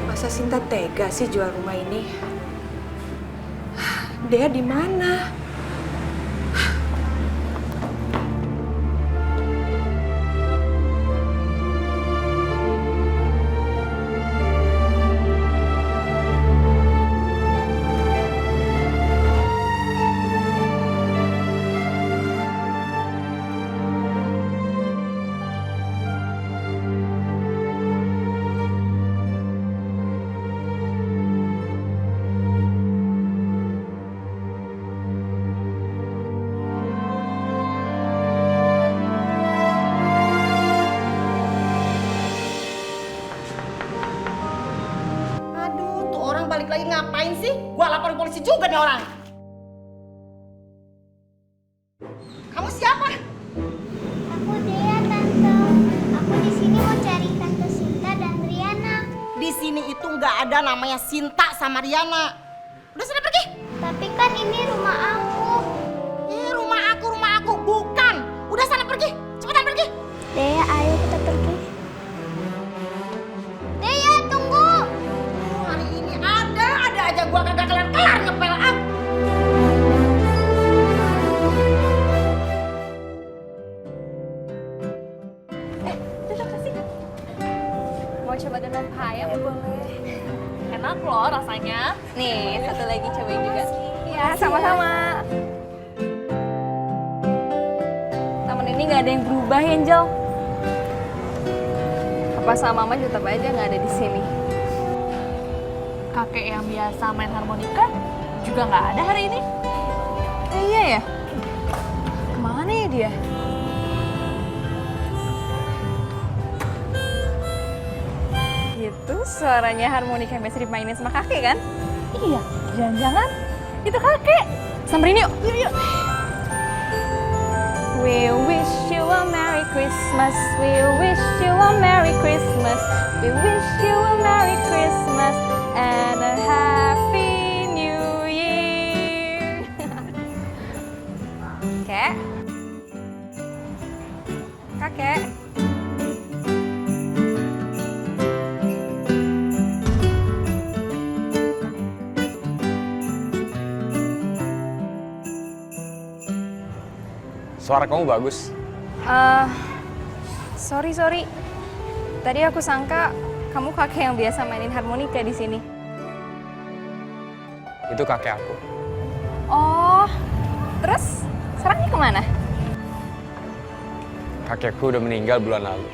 Masa Sinta tega sih jual rumah ini? Dea di mana? Balik lagi ngapain sih? Gua laporin polisi juga nih orang. Kamu siapa? Aku Dea, Tante. Aku di sini mau cari Tante Sinta dan Riana. Di sini itu nggak ada namanya Sinta sama Riana. Udah sana pergi. Tapi kan ini rumah aku. Rumah aku. Bukan. Udah sana pergi. Cepetan pergi. Dea, ayo kita pergi. Dea, tunggu. Hari ini ada aja gua kagak kelar ngepel aku. Terima kasih. Mau coba donat pie? Boleh. Enak loh rasanya. Nih, satu lagi cobain juga. Iya, sama-sama. Taman ini nggak ada yang berubah, Angel. Papa sama Mama tetap aja nggak ada di sini. Kakek yang biasa main harmonika juga nggak ada hari ini. Iya ya? Kemana ya dia? Itu suaranya harmonika yang biasa dimainin sama kakek kan? Iya, jangan-jangan itu kakek. Samperin yuk, yuk. We wish you a Merry Christmas. We wish you a Merry Christmas. We wish you a Merry Christmas and a Happy New Year. Kek. Kakek. Suara kamu bagus. Sorry. Tadi aku sangka kamu kakek yang biasa mainin harmonika di sini. Itu kakek aku. Oh, terus sekarang dia kemana? Kakekku udah meninggal bulan lalu.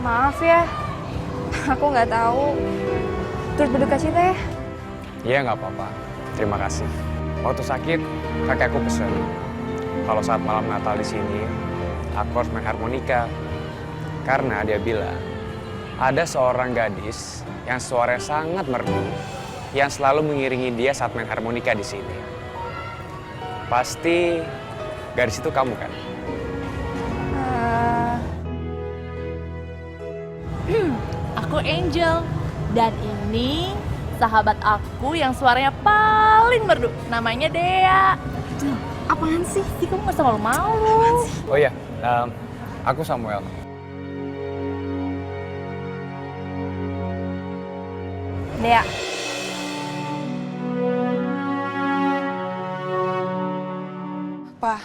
Maaf ya, aku nggak tahu. Turut berduka cita ya. Iya, nggak apa-apa. Terima kasih. Waktu sakit, kakekku pesen kalau saat malam Natal di sini, aku harus main harmonika. Karena dia bilang, ada seorang gadis yang suaranya sangat merdu, yang selalu mengiringi dia saat main harmonika di sini. Pasti gadis itu kamu kan? Aku Angel, dan ini sahabat aku yang suaranya paling merdu, namanya Dea. Apaan sih? Kamu gak usah malu-malu. Oh iya, aku Samuel. Dea. Pa,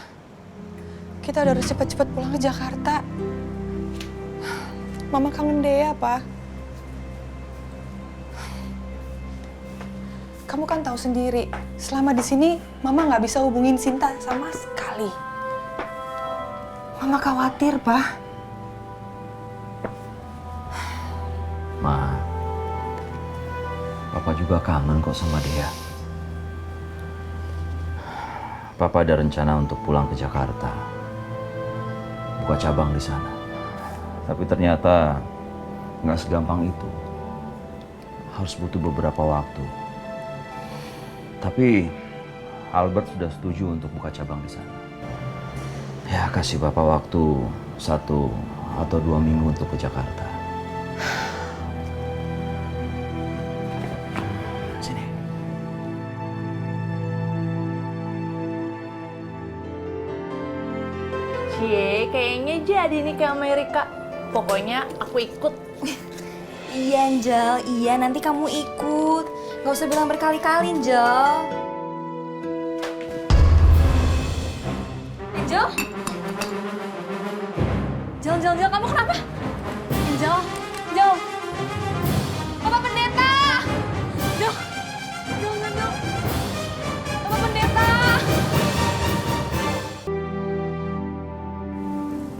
kita udah harus cepet-cepet pulang ke Jakarta. Mama kangen Dea, Pa. Kamu kan tahu sendiri, selama di sini Mama nggak bisa hubungin Sinta sama sekali. Mama khawatir, Pa. Ma, Papa juga kangen kok sama dia. Papa ada rencana untuk pulang ke Jakarta, buka cabang di sana. Tapi ternyata nggak segampang itu. Harus butuh beberapa waktu. Tapi Albert sudah setuju untuk buka cabang di sana. Ya, kasih Papa waktu 1 atau 2 minggu untuk ke Jakarta. Sini. Cie, kayaknya jadi nih ke Amerika. Pokoknya aku ikut. Iya, Angel. Iya, nanti kamu ikut. Gak usah bilang berkali-kali, Angel. Angel? Angel, kamu kenapa? Angel, Bapak Pendeta! Angel. Bapak Pendeta!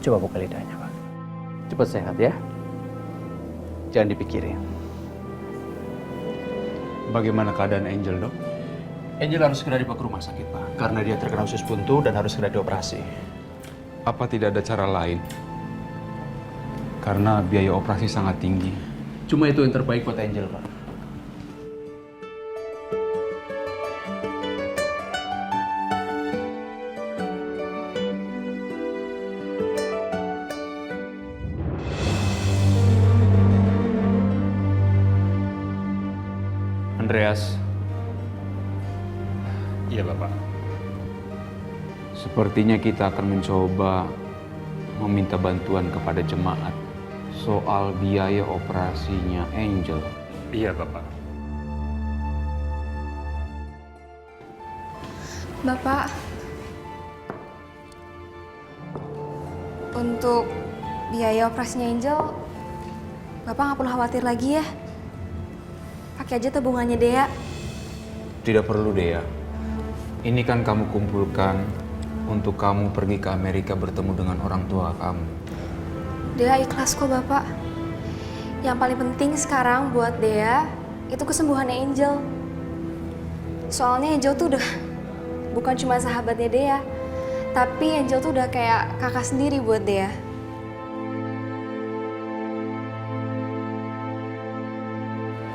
Coba buka lidahnya, Pak. Cepat sehat ya. Jangan dipikirin. Bagaimana keadaan Angel, Dok? Angel harus segera dibawa ke rumah sakit, Pak. Karena dia terkena usus buntu dan harus segera dioperasi. Apa tidak ada cara lain? Karena biaya operasi sangat tinggi. Cuma itu yang terbaik buat Angel, Pak. Andreas. Iya, Bapak. Sepertinya kita akan mencoba meminta bantuan kepada jemaat soal biaya operasinya Angel. Iya, Bapak. Bapak, untuk biaya operasinya Angel, Bapak nggak perlu khawatir lagi ya. Pakai aja tabungannya Dea. Tidak perlu, Dea. Ini kan kamu kumpulkan untuk kamu pergi ke Amerika bertemu dengan orang tua kamu. Dea ikhlas kok, Bapak. Yang paling penting sekarang buat Dea itu kesembuhannya Angel. Soalnya Angel tuh udah bukan cuma sahabatnya Dea, tapi Angel tuh udah kayak kakak sendiri buat Dea.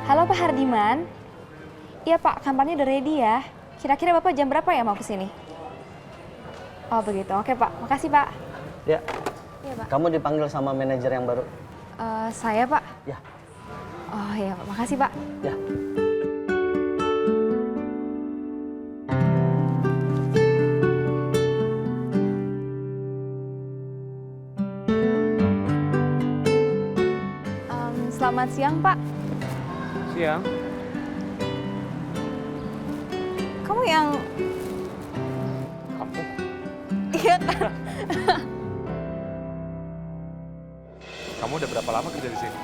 Halo Pak Hardiman. Iya Pak, kamarnya udah ready ya. Kira-kira Bapak jam berapa ya mau kesini? Oh begitu, oke Pak. Makasih Pak. Ya, Iya Pak. kamu dipanggil sama manajer yang baru. Saya Pak? Ya. Oh iya Pak, makasih Pak. Ya. Selamat siang Pak. Siang. Kamu yang... Kamu? Iya kan? Kamu udah berapa lama kerja di sini?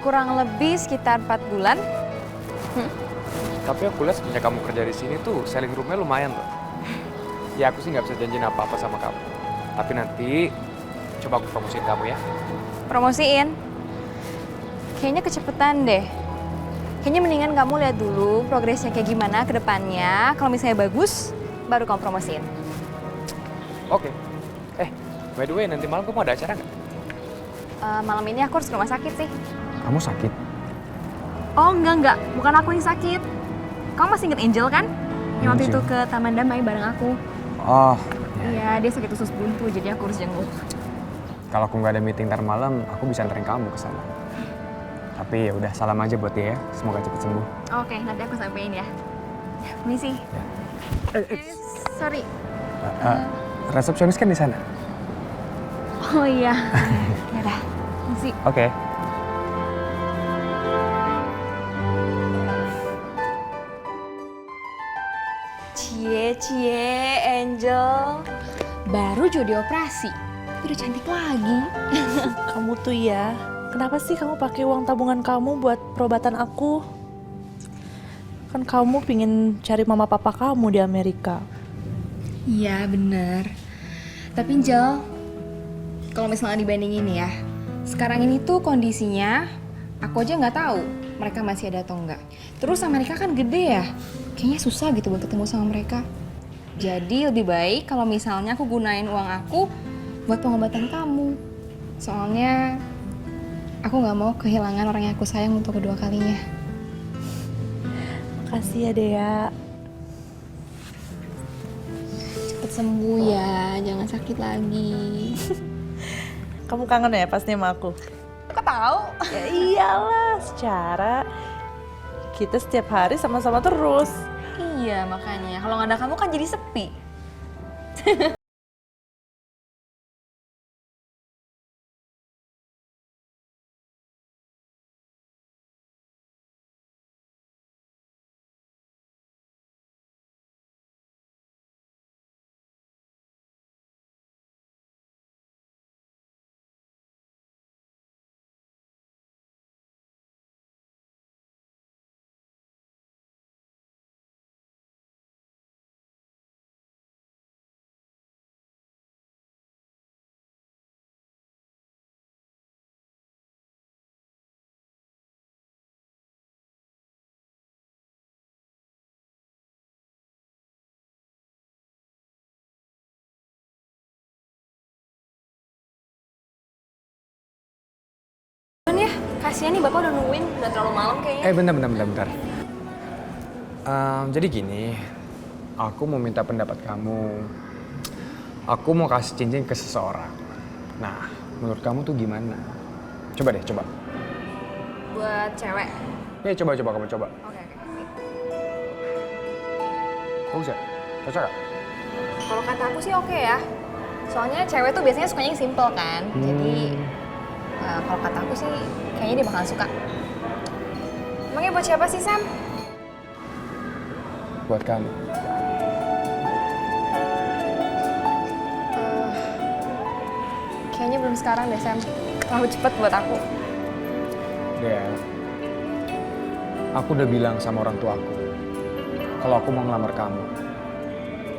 Kurang lebih sekitar 4 bulan. Tapi aku lihat sejak kamu kerja di sini tuh selling room-nya lumayan loh. Ya aku sih nggak bisa janjiin apa-apa sama kamu. Tapi nanti coba aku promosiin kamu ya. Promosiin? Kayaknya kecepetan deh. Kayaknya mendingan kamu lihat dulu progresnya kayak gimana ke depannya. Kalau misalnya bagus, baru kamu promosiin. Oke. By the way, nanti malam kamu ada acara nggak? Malam ini aku harus ke rumah sakit sih. Kamu sakit? Oh enggak. Bukan aku yang sakit. Kamu masih inget Angel kan? Yang waktu itu ke Taman Damai bareng aku. Oh. Iya, dia sakit usus buntu, jadi aku harus jenguk. Kalau aku nggak ada meeting ntar malam, aku bisa anterin kamu ke sana. Tapi ya udah, salam aja buat dia ya. Semoga cepet sembuh. Oke, nanti aku sampein ya. Permisi. Sorry. Resepsionis kan di sana. Oh iya. Yaudah, permisi. Oke. Cie, Angel. Baru juga dioperasi. Udah cantik lagi. Kamu tuh ya, kenapa sih kamu pakai uang tabungan kamu buat perobatan aku? Kan kamu pingin cari mama papa kamu di Amerika. Iya, bener. Tapi Angel, kalau misalnya dibandingin ya, sekarang ini tuh kondisinya, aku aja nggak tahu mereka masih ada atau enggak. Terus Amerika kan gede ya, kayaknya susah gitu buat ketemu sama mereka. Jadi lebih baik kalau misalnya aku gunain uang aku buat pengobatan kamu. Soalnya aku nggak mau kehilangan orang yang aku sayang untuk kedua kalinya. Makasih ya Dea. Cepet sembuh ya, jangan sakit lagi. Kamu kangen ya pasti sama aku? Kok tahu? Ya iyalah, secara kita setiap hari sama-sama terus. Iya makanya, kalau nggak ada kamu kan jadi sepi. Ya, kasihan nih Bapak udah nungguin, udah terlalu malam kayaknya. Bentar. Jadi gini, aku mau minta pendapat kamu. Aku mau kasih cincin ke seseorang. Nah, menurut kamu tuh gimana? Coba deh, coba. Buat cewek? Ya, coba kamu coba. Oke. Bagus ya? Cocok gak? Kalau kata aku sih oke ya. Soalnya cewek tuh biasanya sukanya yang simple kan. Jadi kalau kata aku sih kayaknya dia bakalan suka. Emangnya buat siapa sih Sam? Buat kamu. Kayaknya belum sekarang deh Sam. Terlalu cepet buat aku. Ya, aku udah bilang sama orang tua aku kalau aku mau ngelamar kamu.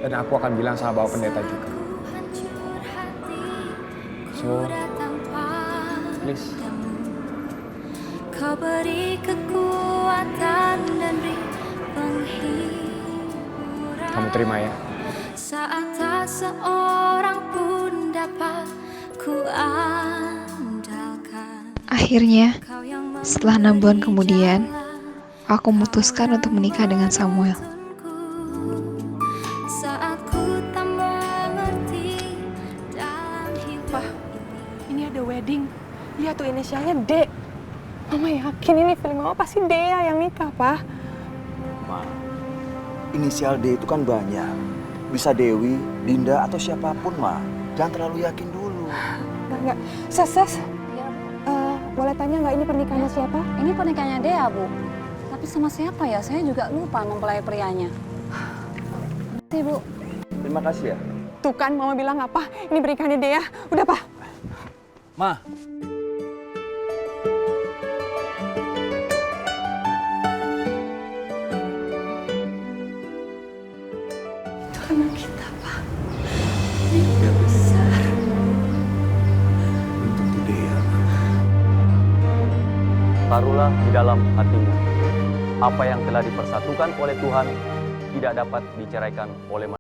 Dan aku akan bilang sama bapak pendeta juga. So, please. Kau beri kekuatan dan beri penghiburan. Kamu terima ya? Saat tak seorang pun dapat ku andalkan. Akhirnya, setelah 6 bulan kemudian, aku memutuskan untuk menikah dengan Samuel. Saat ku tak mengerti dalam hidup. Wah, ini ada wedding. Lihat tuh inisialnya D. Mama yakin ini feeling mama pasti Dea yang nikah, Pak. Ma, inisial D itu kan banyak. Bisa Dewi, Dinda, atau siapapun, Ma. Jangan terlalu yakin dulu. Enggak. Ses. Boleh tanya nggak ini pernikahannya siapa? Ini pernikahannya Dea, Bu. Tapi sama siapa ya? Saya juga lupa mempelai prianya. Terima kasih, Bu. Terima kasih ya. Tuh kan mama bilang apa? Ini pernikahannya Dea. Udah, Pak. Ma. Itu anak kita, Pak. Ini udah besar. Tentu Dea. Taruhlah di dalam hatimu, apa yang telah dipersatukan oleh Tuhan tidak dapat diceraikan oleh manusia.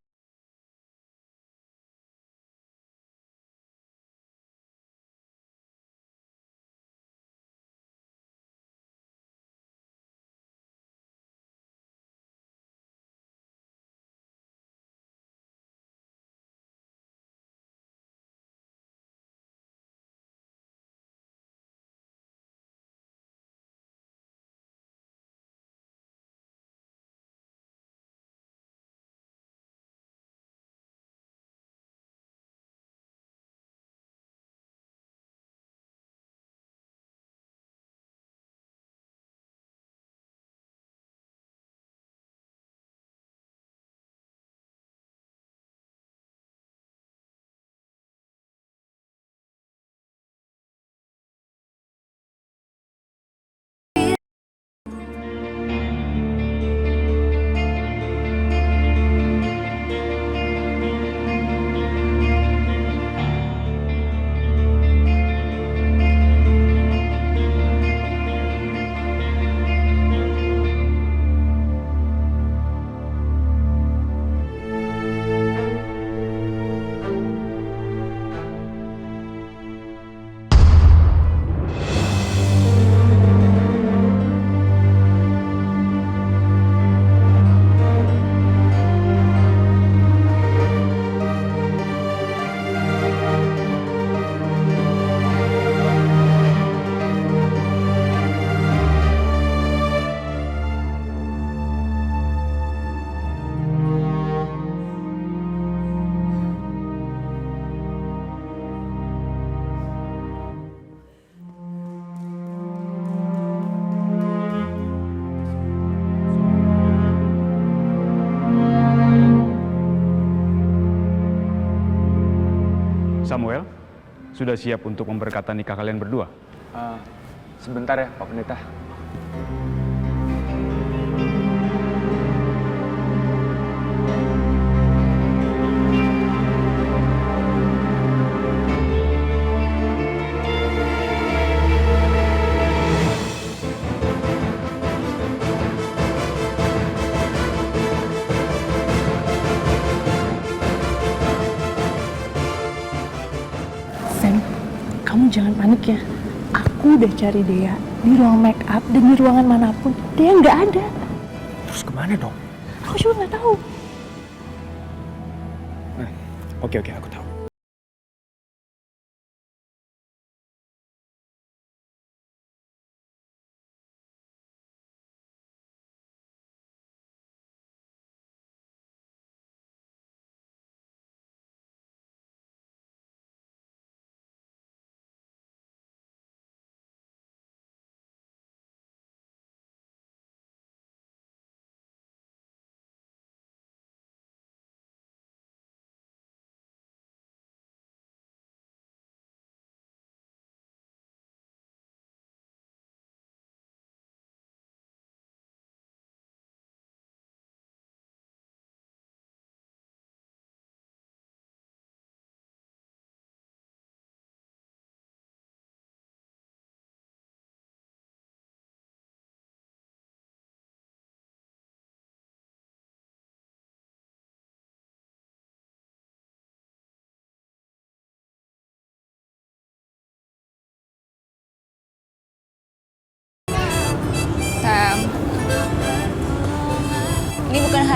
Samuel, sudah siap untuk memberkatan nikah kalian berdua? Sebentar ya, Pak Pendeta. Sam, kamu jangan panik ya. Aku udah cari Dea di ruang make up dan di ruangan manapun. Dea nggak ada. Terus kemana dong? Aku juga nggak tahu. Oke, aku tahu.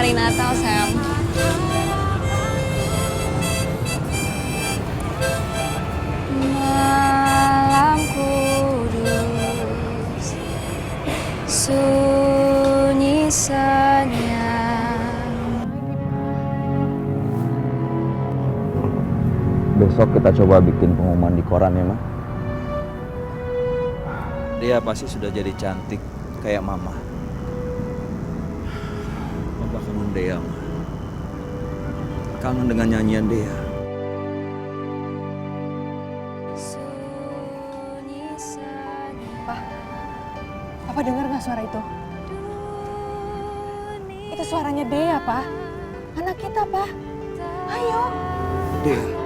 hari Natal, Sam. Malam kudus, sunyi senyap. Besok kita coba bikin pengumuman di koran ya, Ma. Dia pasti sudah jadi cantik kayak Mama. Papa kangen Dea, Ma. Kangen dengan nyanyian Dea. Papa dengar nggak suara itu? Itu suaranya Dea, Pak. Anak kita, Pak. Ayo. Dea.